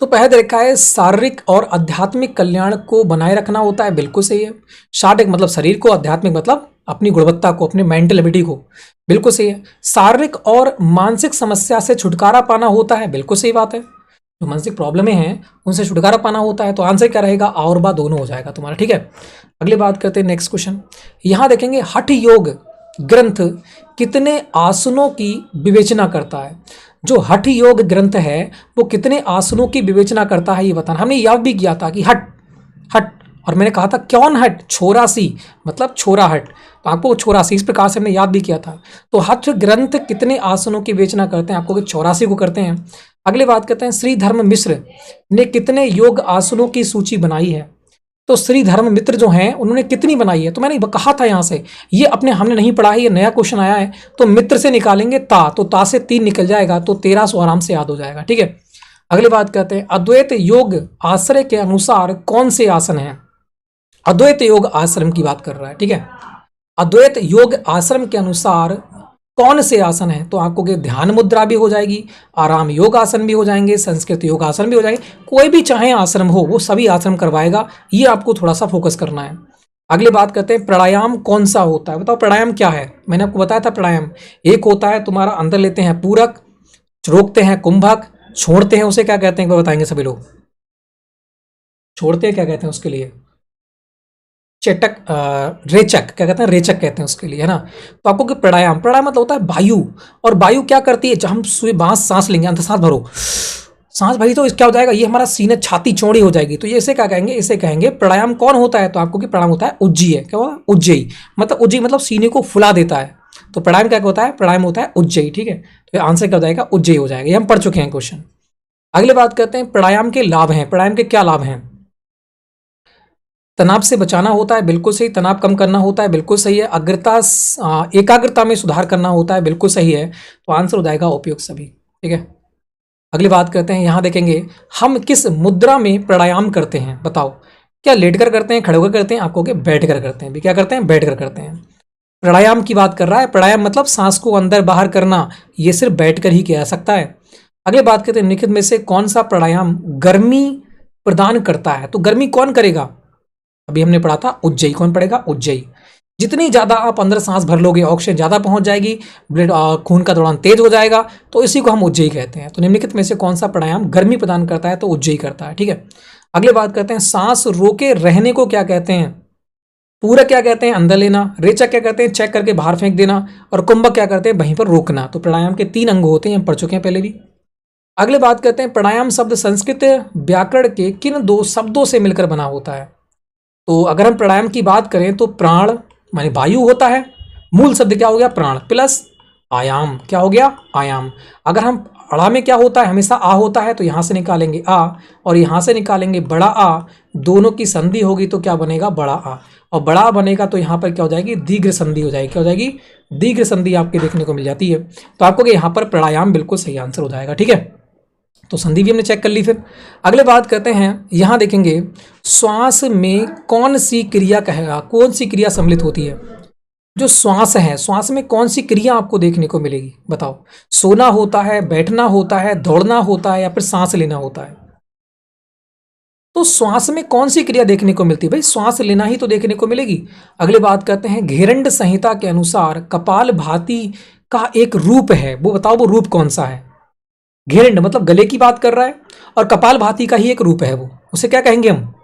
तो पहले देखा है, शारीरिक और आध्यात्मिक कल्याण को बनाए रखना होता है, बिल्कुल सही है। शारीरिक मतलब शरीर को, आध्यात्मिक मतलब अपनी गुणवत्ता को, अपनी मेंटलिटी को, बिल्कुल सही है। शारीरिक और मानसिक समस्या से छुटकारा पाना होता है, बिल्कुल सही बात है। जो मानसिक प्रॉब्लमें हैं उनसे छुटकारा पाना होता है। तो आंसर क्या रहेगा? और बा दोनों हो जाएगा तुम्हारा, ठीक है। अगली बात करते हैं, नेक्स्ट क्वेश्चन। यहां देखेंगे, हठ योग ग्रंथ कितने आसनों की विवेचना करता है? जो हठ योग ग्रंथ है वो कितने आसनों की विवेचना करता है, ये बताना। हमने याद भी किया था कि हट हट, और मैंने कहा था कौन हट? छोरासी, मतलब छोरा हट। तो आपको छोरासी इस प्रकार से हमने याद भी किया था। तो हठ ग्रंथ कितने आसनों की विवेचना करते हैं? आपको कि 84 को करते हैं। अगली बात करते हैं, श्री धर्म मिश्र ने कितने योग आसनों की सूची बनाई है? तो श्री धर्म मित्र जो हैं उन्होंने कितनी बनाई है? तो मैंने कहा था यहाँ से, ये अपने हमने नहीं पढ़ा है, ये नया क्वेश्चन आया है। तो मित्र से निकालेंगे ता, तो ता से 3 निकल जाएगा, तो 1300 आराम से याद हो जाएगा, ठीक है। अगली बात करते हैं, अद्वैत योग आश्रय के अनुसार कौन से आसन हैं? अद्वैत योग आश्रम की बात कर रहा है, ठीक है। अद्वैत योग आश्रम के अनुसार कौन से आसन है? तो आपको ध्यान मुद्रा भी हो जाएगी, आराम योग आसन भी हो जाएंगे, संस्कृत योग आसन भी हो जाएंगे। कोई भी चाहे आश्रम हो, वो सभी आश्रम करवाएगा, ये आपको थोड़ा सा फोकस करना है। अगली बात करते हैं प्राणायाम कौन सा होता है, बताओ प्राणायाम क्या है। मैंने आपको बताया था प्राणायाम एक होता है तुम्हारा, अंदर लेते हैं पूरक, रोकते हैं कुंभक, छोड़ते हैं उसे क्या कहते हैं, एक बार बताएंगे सभी लोग। छोड़ते हैं क्या कहते हैं उसके लिए, चेटक रेचक, क्या कहते हैं, रेचक कहते हैं उसके लिए, है ना। तो आपको कि प्राणायाम, प्राणायाम मतलब होता है वायु, और वायु क्या करती है, जब हम बांस सांस लेंगे, अंदर सांस भरो, सांस भरी तो क्या हो जाएगा, ये हमारा सीने छाती चौड़ी हो जाएगी, तो ये इसे क्या कहेंगे, इसे कहेंगे प्राणायाम। कौन होता है, तो आपको कि प्राणायाम होता है उज्जीय, क्या होगा उज्जयी, मतलब उज्जयी मतलब सीने को फुला देता है, तो प्राणायाम क्या होता है, प्राणायाम होता है उज्जयी, ठीक है। तो आंसर क्या हो जाएगा, उज्जयी हो जाएगा, ये हम पढ़ चुके हैं क्वेश्चन। अगले बात करते हैं प्राणायाम के लाभ हैं, प्राणायाम के क्या लाभ हैं। तनाव से बचाना होता है, बिल्कुल सही, तनाव कम करना होता है, बिल्कुल सही है, एकाग्रता में सुधार करना होता है, बिल्कुल सही है, तो आंसर हो जाएगा उपयुक्त सभी, ठीक है। अगली बात करते हैं, यहां देखेंगे हम किस मुद्रा में प्राणायाम करते हैं, बताओ, क्या लेटकर करते हैं, खड़े होकर करते हैं, आपको बैठ कर करते हैं, भी क्या करते हैं, बैठ कर करते हैं। प्राणायाम की बात कर रहा है, प्राणायाम मतलब सांस को अंदर बाहर करना, ये सिर्फ बैठकर ही किया जा सकता है। अगली बात करते हैं, निम्नलिखित में से कौन सा प्राणायाम गर्मी प्रदान करता है, तो गर्मी कौन करेगा, अभी हमने पढ़ा था उज्जयी, कौन पड़ेगा, उज्जयी। जितनी ज़्यादा आप अंदर सांस भर लोगे, ऑक्सीजन ज़्यादा पहुंच जाएगी, ब्लड खून का दौरान तेज हो जाएगा, तो इसी को हम उज्जयी कहते हैं। तो निम्नलिखित में से कौन सा प्राणायाम गर्मी प्रदान करता है, तो उज्जयी करता है, ठीक है। अगली बात करते हैं, सांस रोके रहने को क्या कहते हैं, पूरक क्या कहते हैं, अंदर लेना, रेचक क्या कहते हैं, चेक करके बाहर फेंक देना, और कुंभक क्या करते हैं, वहीं पर रोकना। तो प्राणायाम के 3 अंग होते हैं, हम पढ़ चुके हैं पहले भी। अगले बात करते हैं, प्राणायाम शब्द संस्कृत व्याकरण के किन 2 शब्दों से मिलकर बना होता है। तो अगर हम प्राणायाम की बात करें तो प्राण माने वायु होता है, मूल शब्द क्या हो गया, प्राण, प्लस आयाम, क्या हो गया, आयाम। अगर हम अड़ा में क्या होता है, हमेशा आ होता है, तो यहां से निकालेंगे आ, और यहां से निकालेंगे बड़ा आ, दोनों की संधि होगी तो क्या बनेगा, बड़ा आ, और बड़ा आ बनेगा तो यहाँ पर क्या हो जाएगी, दीर्घ संधि हो जाएगी, क्या हो जाएगी, दीर्घ संधि आपके देखने को मिल जाती है। तो आपको यहाँ पर प्राणायाम बिल्कुल सही आंसर हो जाएगा, ठीक है। तो संधि भी हमने चेक कर ली। फिर अगले बात करते हैं, यहां देखेंगे श्वास में कौन सी क्रिया कहेगा, कौन सी क्रिया सम्मिलित होती है, जो श्वास है, श्वास में कौन सी क्रिया आपको देखने को मिलेगी, बताओ। सोना होता है, बैठना होता है, दौड़ना होता है, या फिर सांस लेना होता है। तो श्वास में कौन सी क्रिया देखने को मिलती है, भाई श्वास लेना ही तो देखने को मिलेगी। अगले बात करते हैं, घेरंड संहिता के अनुसार कपाल भाती का एक रूप है, वो बताओ वो रूप कौन सा है। घेरंड मतलब गले की बात कर रहा है, और कपाल भाती का ही एक रूप है वो, उसे क्या कहेंगे हम,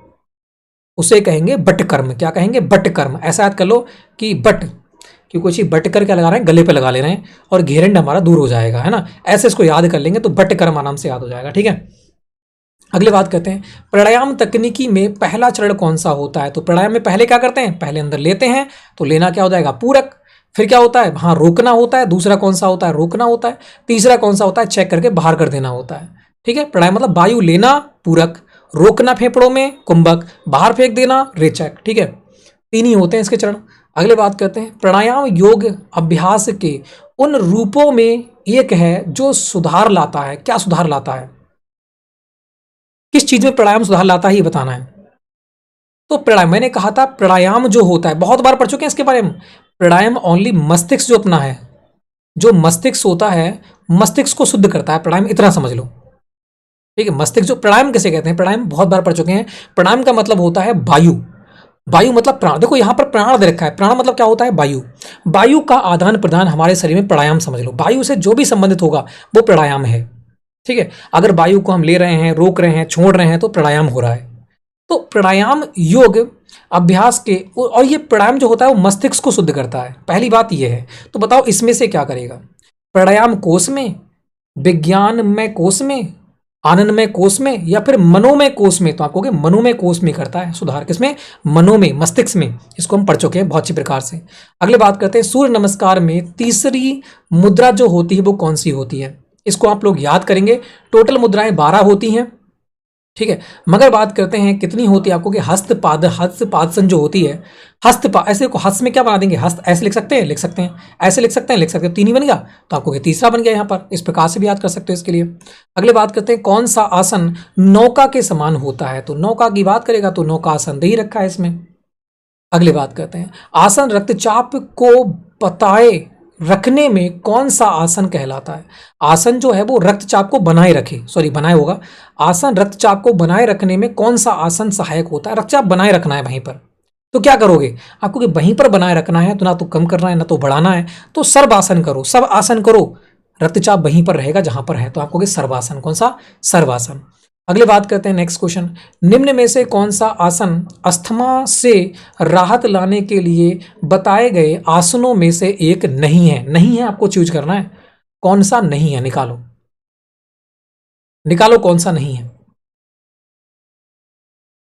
उसे कहेंगे बटकर्म, क्या कहेंगे, बटकर्म। ऐसा याद कर लो कि बट, कि कोई चीज बट कर क्या लगा रहे हैं, गले पे लगा ले रहे हैं, और घेरंड हमारा दूर हो जाएगा, है ना, ऐसे इसको याद कर लेंगे तो बटकर्म आराम से याद हो जाएगा, ठीक है। अगले बात करते हैं, प्राणायाम तकनीकी में पहला चरण कौन सा होता है। तो प्राणायाम में पहले क्या करते हैं, पहले अंदर लेते हैं, तो लेना क्या हो जाएगा, पूरक, फिर क्या होता है, हाँ रोकना होता है, दूसरा कौन सा होता है, रोकना होता है, तीसरा कौन सा होता है, चेक करके बाहर कर देना होता है, ठीक है। प्राणायाम मतलब वायु लेना पूरक, रोकना फेफड़ों में कुंभक, बाहर फेंक देना रेचक, ठीक है। 3 ही होते हैं इसके चरण। अगले बात करते हैं, प्राणायाम योग अभ्यास के उन रूपों में एक है जो सुधार लाता है, क्या सुधार लाता है, किस चीज में प्राणायाम सुधार लाता है, ये बताना है। तो प्राणायाम मैंने कहा था, प्राणायाम जो होता है, बहुत बार पढ़ चुके हैं इसके बारे में, प्राणायाम ओनली मस्तिष्क जो अपना है, जो मस्तिष्क होता है, मस्तिष्क को शुद्ध करता है प्राणायाम, इतना समझ लो, ठीक है। मस्तिष्क जो, प्राणायाम किसे कहते हैं, प्राणायाम बहुत बार पढ़ चुके हैं, प्राणायाम का मतलब होता है वायु, वायु मतलब प्राण, देखो यहाँ पर प्राण दे रखा है, प्राण मतलब क्या होता है, वायु, वायु का आदान प्रदान हमारे शरीर में प्राणायाम समझ लो, वायु से जो भी संबंधित होगा वो प्राणायाम है, ठीक है। अगर वायु को हम ले रहे हैं, रोक रहे हैं, छोड़ रहे हैं, तो प्राणायाम हो रहा है। तो प्राणायाम योग अभ्यास के, और ये प्राणायाम जो होता है वो मस्तिष्क को शुद्ध करता है, पहली बात ये है। तो बताओ इसमें से क्या करेगा, प्राणायाम कोष में, विज्ञानमय कोष में, आनंदमय कोष में, या फिर मनोमय कोष में। तो आपको मनोमय कोष में करता है सुधार, किसमें, मनोमय, मस्तिष्क में, इसको हम पढ़ चुके हैं बहुत अच्छी प्रकार से। अगले बात करते हैं, सूर्य नमस्कार में तीसरी मुद्रा जो होती है वो कौन सी होती है, इसको आप लोग याद करेंगे। टोटल मुद्राएं 12 होती हैं, ठीक है, मगर बात करते हैं कितनी होती है आपको, कि हस्तपाद, हस्तपादसन जो होती है, ऐसे को हस्त में क्या बना देंगे, हस्त ऐसे लिख सकते हैं, लिख सकते हैं, ऐसे लिख सकते हैं, लिख सकते हैं, 3 ही बन गया, तो आपको तीसरा बन गया यहाँ पर, इस प्रकार से भी याद कर सकते हो इसके लिए। अगले बात करते हैं, कौन सा आसन नौका के समान होता है। तो नौका की बात करेगा तो नौका आसन दे ही रखा है इसमें। अगली बात करते हैं, आसन रक्तचाप को बताए रखने में कौन सा आसन कहलाता है। आसन जो है वो रक्तचाप को बनाए रखे, सॉरी बनाए होगा, आसन रक्तचाप को बनाए रखने में कौन सा आसन सहायक होता है, रक्तचाप बनाए रखना है वहीं पर, तो क्या करोगे, आपको कि वहीं पर बनाए रखना है, तो ना तो कम करना है ना तो बढ़ाना है, तो सर्वासन करो, सब आसन करो, रक्तचाप वहीं पर रहेगा जहां पर है, तो आपको कि सर्वासन, कौन सा, सर्वासन। अगले बात करते हैं नेक्स्ट क्वेश्चन, निम्न में से कौन सा आसन अस्थमा से राहत लाने के लिए बताए गए आसनों में से एक नहीं है, नहीं है आपको चूज करना है, कौन सा नहीं है, निकालो निकालो कौन सा नहीं है।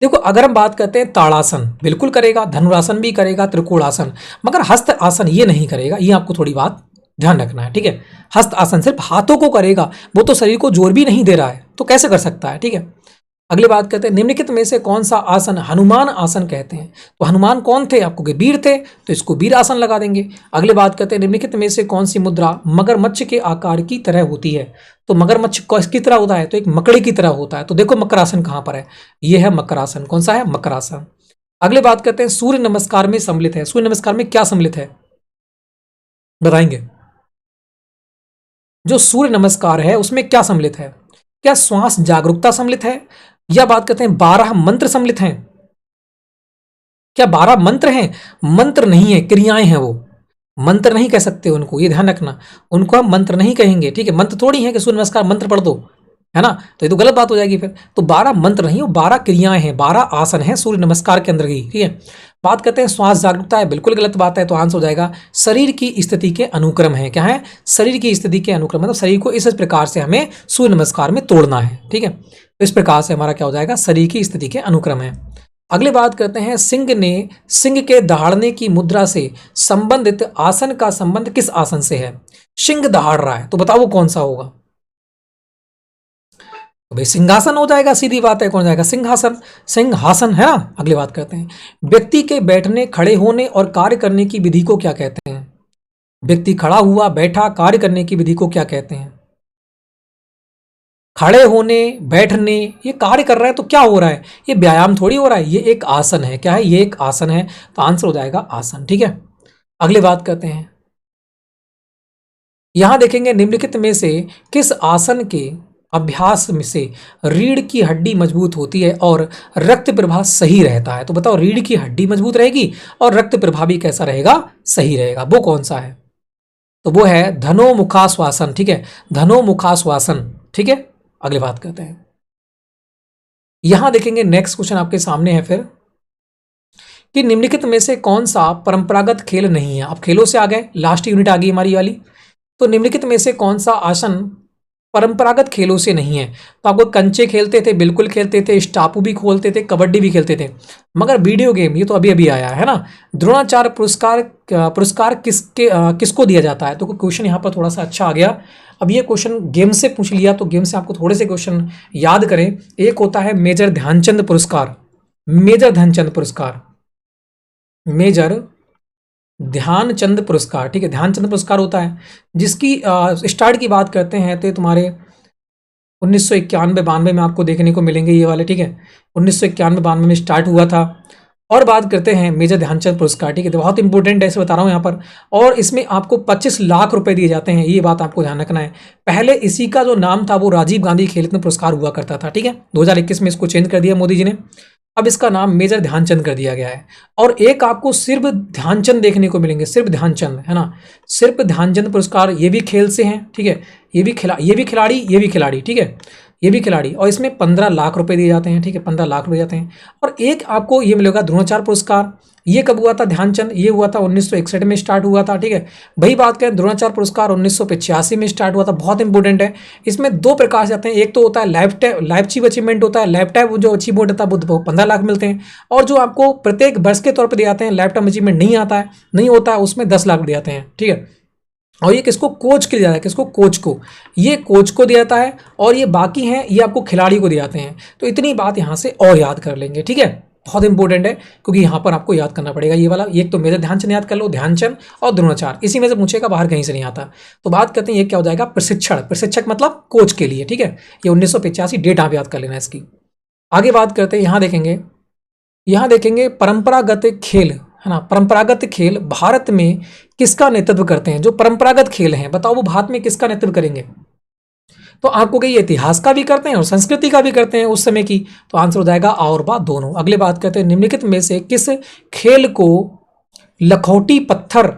देखो अगर हम बात करते हैं ताड़ासन बिल्कुल करेगा, धनुरासन भी करेगा, त्रिकोणासन, मगर हस्त आसन ये नहीं करेगा, ये आपको थोड़ी बात ध्यान रखना है, ठीक है। हस्त आसन सिर्फ हाथों को करेगा, वो तो शरीर को जोर भी नहीं दे रहा है, तो कैसे कर सकता है, ठीक है। अगली बात करते हैं, निम्नलिखित में से कौन सा आसन हनुमान आसन कहते हैं, तो हनुमान कौन थे, आपको कि वीर थे, तो इसको वीर आसन लगा देंगे। अगले बात करते हैं, निम्नलिखित में से कौन सी मुद्रा मगरमच्छ के आकार की तरह होती है, तो मगरमच्छ किसकी तरह होता है, तो एक मकड़े की तरह होता है, तो देखो मकरासन कहां पर है, यह है मकरासन, कौन सा है, मकरासन। अगले बात करते हैं, सूर्य नमस्कार में सम्मिलित है, सूर्य नमस्कार में क्या सम्मिलित है, बताएंगे। जो सूर्य नमस्कार है उसमें क्या सम्मिलित है, क्या श्वास जागरूकता सम्मिलित है, या बात करते हैं 12 मंत्र सम्मिलित हैं, क्या 12 मंत्र हैं, मंत्र नहीं है, क्रियाएं हैं वो, मंत्र नहीं कह सकते उनको, ये ध्यान रखना, उनको हम मंत्र नहीं कहेंगे, ठीक है, मंत्र थोड़ी है कि सूर्य नमस्कार मंत्र पढ़ दो, है ना, तो ये तो गलत बात हो जाएगी फिर, तो 12 मंत्र नहीं, वो 12 क्रियाएं हैं, 12 आसन हैं सूर्य नमस्कार के अंदर ही, ठीक है। बात करते हैं श्वास जागरूकता है, बिल्कुल गलत बात है, तो आंसर हो जाएगा शरीर की स्थिति के अनुक्रम है, क्या है, शरीर की स्थिति के अनुक्रम, मतलब शरीर को इस प्रकार से हमें सूर्य नमस्कार में तोड़ना है, ठीक है, तो इस प्रकार से हमारा क्या हो जाएगा, शरीर की स्थिति के अनुक्रम है। अगली बात करते हैं, सिंह के दहाड़ने की मुद्रा से संबंधित आसन का संबंध किस आसन से है, सिंह दहाड़ रहा है, तो बताओ वो कौन सा होगा, तो भाई सिंहासन हो जाएगा, सीधी बात है, कौन जाएगा, सिंहासन, सिंहासन है ना। अगली बात करते हैं, व्यक्ति के बैठने, खड़े होने और कार्य करने की विधि को क्या कहते हैं, व्यक्ति खड़ा हुआ, बैठा, कार्य करने की विधि को क्या कहते हैं, खड़े होने, बैठने, ये कार्य कर रहा है तो क्या हो रहा है, ये व्यायाम थोड़ी हो रहा है, ये एक आसन है, क्या है, ये एक आसन है, तो आंसर हो जाएगा आसन, ठीक है। अगली बात करते हैं, यहां देखेंगे निम्नलिखित में से किस आसन के अभ्यास में से रीढ़ की हड्डी मजबूत होती है और रक्त प्रवाह सही रहता है, तो बताओ रीढ़ की हड्डी मजबूत रहेगी और रक्त प्रवाह भी कैसा रहेगा, सही रहेगा, वो कौन सा है, तो वो है धनोमुखाश्वासन, ठीक है, धनोमुखाश्वासन, ठीक है। अगली बात करते हैं, यहां देखेंगे नेक्स्ट क्वेश्चन आपके सामने है फिर, कि निम्नलिखित में से कौन सा परंपरागत खेल नहीं है, आप खेलों से आ गए, लास्ट यूनिट आ गई हमारी वाली, तो निम्नलिखित में से कौन सा आसन परंपरागत खेलों से नहीं है, तो आपको कंचे खेलते थे, बिल्कुल खेलते थे, स्टापू भी खोलते थे, कबड्डी भी खेलते थे, मगर वीडियो गेम ये तो अभी अभी आया है ना, द्रोणाचार्य पुरस्कार पुरस्कार किसको दिया जाता है, तो क्वेश्चन यहाँ पर थोड़ा सा अच्छा आ गया। अब ये क्वेश्चन गेम से पूछ लिया, तो गेम से आपको थोड़े से क्वेश्चन याद करें, एक होता है मेजर ध्यानचंद पुरस्कार, मेजर ध्यानचंद पुरस्कार, मेजर ध्यानचंद पुरस्कार, ठीक है, ध्यानचंद पुरस्कार होता है, जिसकी स्टार्ट की बात करते हैं तो तुम्हारे 1991-92 में आपको देखने को मिलेंगे ये वाले, ठीक है, 1991-92 में स्टार्ट हुआ था। और बात करते हैं मेजर ध्यानचंद पुरस्कार, ठीक है, तो बहुत इंपॉर्टेंट है, ऐसे बता रहा हूँ यहाँ पर, और इसमें आपको 25 लाख रुपए दिए जाते हैं, ये बात आपको ध्यान रखना है। पहले इसी का जो नाम था वो राजीव गांधी खेल रत्न पुरस्कार हुआ करता था, ठीक है, 2021 में इसको चेंज कर दिया मोदी जी ने, अब इसका नाम मेजर ध्यानचंद कर दिया गया है। और एक आपको सिर्फ ध्यानचंद देखने को मिलेंगे, सिर्फ ध्यानचंद, है ना, सिर्फ ध्यानचंद पुरस्कार, ये भी खेल से हैं, ठीक है, ये भी खिलाड़ी, ठीक है, ये भी खिलाड़ी, और इसमें 15 लाख रुपए दिए जाते हैं, ठीक है, 15 लाख रुपए जाते हैं। और एक आपको ये मिलेगा द्रोणाचार्य पुरस्कार, ये कब हुआ था, ध्यानचंद ये हुआ था 1961 में स्टार्ट हुआ था, ठीक है। वही बात करें द्रोणाचार्य पुरस्कार 1985 में स्टार्ट हुआ था, बहुत इंपॉर्टेंट है। इसमें 2 प्रकार से आते हैं, एक तो होता है लाइफ अचीवमेंट होता है, लाइफ टाइम जो अचीवमेंट होता है वो 15 लाख मिलते हैं, और जो आपको प्रत्येक वर्ष के तौर पर दिए जाते हैं, लाइफ टाइम अचीवमेंट नहीं होता है, उसमें 10 लाख दिए जाते हैं, ठीक है। और ये किसको, कोच के लिए जाता है, किसको, कोच को, ये कोच को दिया जाता है, और ये बाकी हैं ये आपको खिलाड़ी को दिए जाते हैं। तो इतनी बात यहाँ से और याद कर लेंगे, ठीक है, बहुत इंपॉर्टेंट है, क्योंकि यहाँ पर आपको याद करना पड़ेगा ये वाला, एक तो मेजर ध्यानचंद याद कर लो, ध्यानचंद और द्रोणाचार्य, इसी में से पूछेगा, बाहर कहीं से नहीं आता। तो बात करते हैं ये क्या हो जाएगा, प्रशिक्षण, प्रशिक्षक मतलब कोच के लिए, ठीक है, ये 1985 डेट आप याद कर लेना इसकी। आगे बात करते हैं, यहाँ देखेंगे परंपरागत खेल, है ना, परंपरागत खेल भारत में किसका नेतृत्व करते हैं, जो परंपरागत खेल हैं बताओ वो भारत में किसका नेतृत्व करेंगे, तो आपको क्या ये इतिहास का भी करते हैं और संस्कृति का भी करते हैं उस समय की, तो आंसर हो जाएगा आ और बा दोनों। अगले बात करते हैं निम्नलिखित में से किस खेल को लखौटी पत्थर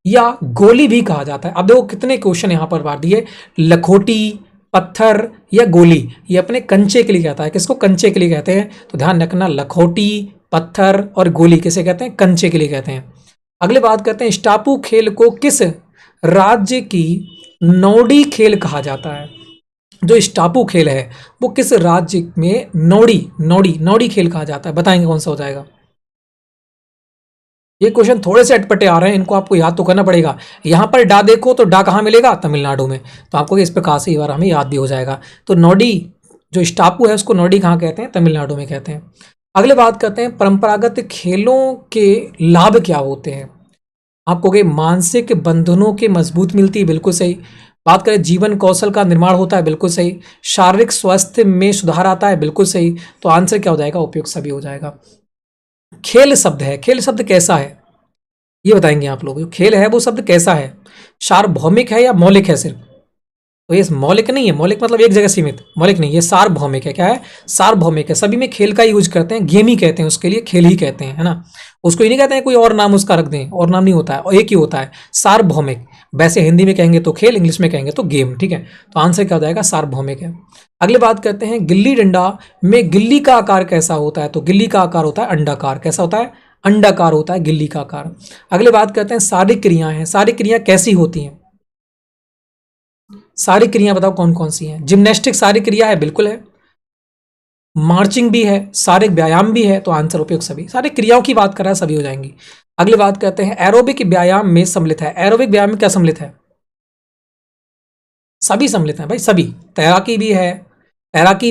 या गोली भी कहा जाता है। अब देखो कितने क्वेश्चन यहां पर बार दिए, लखोटी, पत्थर या गोली, ये अपने कंचे के लिए कहता है। किसको कंचे के लिए कहते हैं, तो ध्यान रखना लखोटी, पत्थर और गोली किसे कहते हैं, कंचे के लिए कहते हैं। अगले बात करते हैं स्टापू खेल को किस राज्य की नौडी खेल कहा जाता है। जो स्टापू खेल है वो किस राज्य में नौडी नौडी नौडी खेल कहा जाता है, बताएंगे कौन सा हो जाएगा। ये क्वेश्चन थोड़े से अटपटे आ रहे हैं, इनको आपको याद तो करना पड़ेगा। यहां पर डा देखो तो डा कहाँ मिलेगा, तमिलनाडु में, तो आपको इस प्रकार से एक बार हमें याद भी हो जाएगा। तो नौडी जो स्टापू है उसको नौडी कहाँ कहते हैं, तमिलनाडु में कहते हैं। अगले बात करते हैं परंपरागत खेलों के लाभ क्या होते हैं। आपको के मानसिक बंधनों के मजबूत मिलती है, बिल्कुल सही। बात करें जीवन कौशल का निर्माण होता है, बिल्कुल सही। शारीरिक स्वास्थ्य में सुधार आता है, बिल्कुल सही। तो आंसर क्या हो जाएगा, उपयुक्त सभी हो जाएगा। खेल शब्द है, खेल शब्द कैसा है ये बताएंगे आप लोग। जो खेल है वो शब्द कैसा है, सार्वभौमिक है या मौलिक है सिर्फ, तो ये मौलिक नहीं है, मौलिक मतलब एक जगह सीमित, मौलिक नहीं, ये सार्वभौमिक है। क्या है, सार्वभौमिक है। सभी में खेल का यूज करते हैं, गेम ही कहते हैं उसके लिए, खेल ही कहते हैं, है ना। उसको ही नहीं कहते हैं कोई और नाम उसका रख दें, और नाम नहीं होता है, और एक ही होता है सार्वभौमिक। वैसे हिंदी में कहेंगे तो खेल, इंग्लिश में कहेंगे तो गेम, ठीक है। तो आंसर क्या हो जाएगा, सार्वभौमिक है। अगले बात करते हैं गिल्ली डंडा में गिल्ली का आकार कैसा होता है, तो गिल्ली का आकार होता है अंडाकार। कैसा होता है, अंडाकार होता है गिल्ली का आकार। अगले बात करते हैं शारीरिक क्रियाएं हैं, शारीरिक क्रिया कैसी होती हैं, सारी क्रिया बताओ कौन कौन सी हैं। जिम्नास्टिक शारीरिक क्रिया है, बिल्कुल है। मार्चिंग भी है, शारीरिक व्यायाम भी है, तो आंसर उपयुक्त सभी। सारी क्रियाओं की बात कर रहा है, सभी हो जाएंगी। अगली बात करते हैं एरोबिक व्यायाम में सम्मिलित है। एरोबिक व्यायाम में क्या सम्मिलित है, सभी सम्मिलित हैं भाई, सभी। तैराकी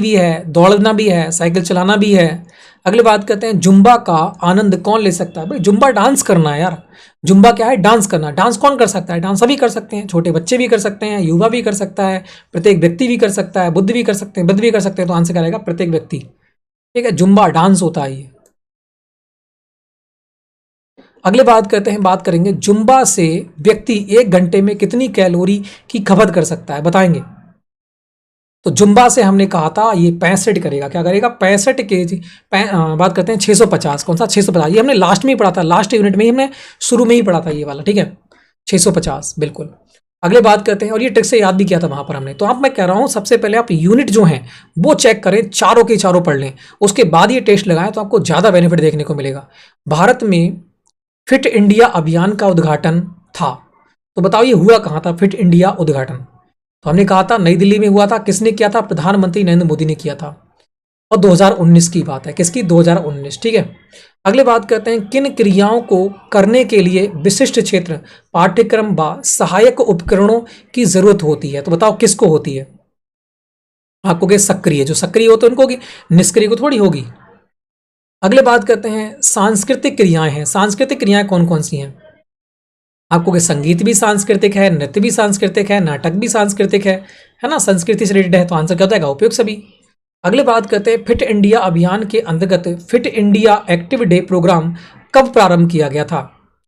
भी है, दौड़ना भी है, साइकिल चलाना भी है। अगली बात करते हैं जुम्बा का आनंद कौन ले सकता है। भाई जुम्बा डांस करना है यार, जुम्बा क्या है, डांस करना। डांस कौन कर सकता है, डांस सभी कर सकते हैं, छोटे बच्चे भी कर सकते हैं, युवा भी कर सकता है, प्रत्येक व्यक्ति भी कर सकता है, बुद्ध भी कर सकते हैं, वृद्ध भी कर सकते हैं। तो आंसर क्या रहेगा, प्रत्येक व्यक्ति, ठीक है। जुम्बा डांस होता है ये। अगले बात करते हैं, बात करेंगे जुम्बा से व्यक्ति 1 घंटे में कितनी कैलोरी की खपत कर सकता है, बताएंगे। तो जुम्बा से हमने कहा था ये 65 करेगा, क्या करेगा, 65 kg। बात करते हैं 650, कौन सा 650, ये हमने लास्ट में ही पढ़ा था, लास्ट यूनिट में ही हमने शुरू में ही पढ़ा था ये वाला, ठीक है। 650 बिल्कुल। अगले बात करते हैं, और ये ट्रिक से याद भी किया था वहां पर हमने। तो आप, मैं कह रहा हूं सबसे पहले आप यूनिट जो हैं वो चेक करें, चारों के चारों पढ़ लें, उसके बाद ये टेस्ट लगाएं, तो आपको ज्यादा बेनिफिट देखने को मिलेगा। भारत में फिट इंडिया अभियान का उद्घाटन था, तो बताओ ये हुआ कहां था, फिट इंडिया उद्घाटन। तो हमने कहा था नई दिल्ली में हुआ था, किसने किया था, प्रधानमंत्री नरेंद्र मोदी ने किया था। और 2019 की बात है, किसकी, 2019, ठीक है। अगले बात करते हैं किन क्रियाओं को करने के लिए विशिष्ट क्षेत्र, पाठ्यक्रम व सहायक उपकरणों की जरूरत होती है। तो बताओ किसको होती है, आपको क्या, सक्रिय, जो सक्रिय होते हैं उनको होगी, निष्क्रिय को थोड़ी होगी। अगले बात करते हैं सांस्कृतिक क्रियाएं हैं। सांस्कृतिक क्रियाएं कौन कौन सी हैं, आपको कि संगीत भी सांस्कृतिक है, नृत्य भी सांस्कृतिक है, नाटक भी सांस्कृतिक है ना, संस्कृति से रिलेटेड है। तो आंसर क्या हो जाएगा, उपयुक्त सभी। अगले बात करते हैं फिट इंडिया अभियान के अंतर्गत fit India active day programme कब प्रारंभ किया गया था,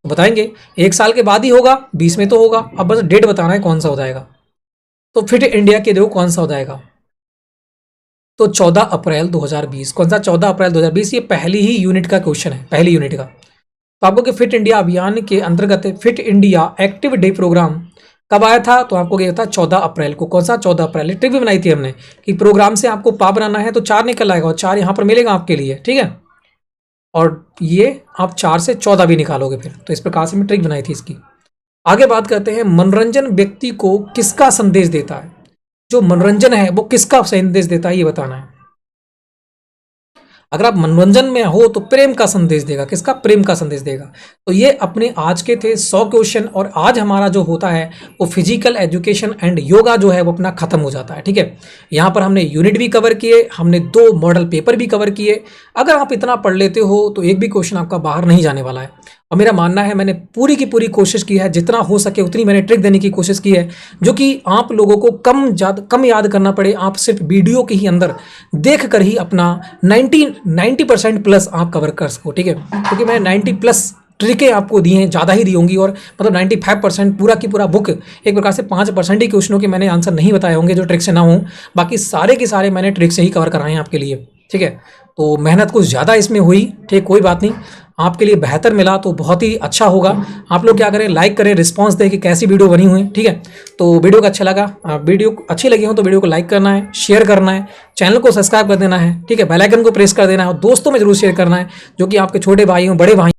तो बताएंगे 1 साल के बाद ही होगा, 20 में तो होगा। अब बस डेट बताना है कौन सा हो जाएगा। तो फिट इंडिया के देखो कौन सा हो जाएगा, तो 14 अप्रैल 2020। कौन सा, 14 अप्रैल 2020। ये पहली ही यूनिट का क्वेश्चन है, पहली यूनिट का। तो आपको कि फिट इंडिया अभियान के अंतर्गत fit India active day programme कब आया था, तो आपको क्या था, 14 अप्रैल को। कौन सा, 14 अप्रैल। ट्रिक भी बनाई थी हमने कि प्रोग्राम से आपको पा बनाना है, तो 4 निकल आएगा, और 4 यहाँ पर मिलेगा आपके लिए, ठीक है। और ये आप 4 से 14 भी निकालोगे फिर, तो इस प्रकार से मैं ट्रिक बनाई थी इसकी। आगे बात करते हैं मनोरंजन व्यक्ति को किसका संदेश देता है। जो मनोरंजन है वो किसका संदेश देता है, ये बताना है। अगर आप मनोरंजन में हो तो प्रेम का संदेश देगा, किसका, प्रेम का संदेश देगा। तो ये अपने आज के थे 100 क्वेश्चन, और आज हमारा जो होता है वो फिजिकल एजुकेशन एंड योगा जो है वो अपना खत्म हो जाता है, ठीक है। यहाँ पर हमने यूनिट भी कवर किए, हमने 2 मॉडल पेपर भी कवर किए। अगर आप इतना पढ़ लेते हो तो एक भी क्वेश्चन आपका बाहर नहीं जाने वाला है। और मेरा मानना है मैंने पूरी की पूरी कोशिश की है, जितना हो सके उतनी मैंने ट्रिक देने की कोशिश की है, जो कि आप लोगों को कम याद करना पड़े, आप सिर्फ वीडियो के ही अंदर देख कर ही अपना 90% प्लस आप कवर कर सको, ठीक है। क्योंकि मैं 90+ ट्रिकें आपको दी हैं, ज़्यादा ही दी होंगी, और मतलब 95% पूरा की पूरा बुक एक प्रकार से 5% ही क्वेश्चनों के मैंने आंसर नहीं बताए होंगे जो ट्रिक से ना हों, बाकी सारे के सारे मैंने ट्रिक से ही कवर कराए हैं आपके लिए। ठीक है, तो मेहनत कुछ ज़्यादा इसमें हुई, ठीक, कोई बात नहीं, आपके लिए बेहतर मिला तो बहुत ही अच्छा होगा। आप लोग क्या करें, लाइक करें, रिस्पांस दें कि कैसी वीडियो बनी हुई है। ठीक है, तो वीडियो को अच्छा लगा, वीडियो अच्छी लगी हो तो वीडियो को लाइक करना है, शेयर करना है, चैनल को सब्सक्राइब कर देना है। ठीक है, बेल आइकन को प्रेस कर देना है और दोस्तों में जरूर शेयर करना है जो कि आपके छोटे भाई हों, बड़े भाई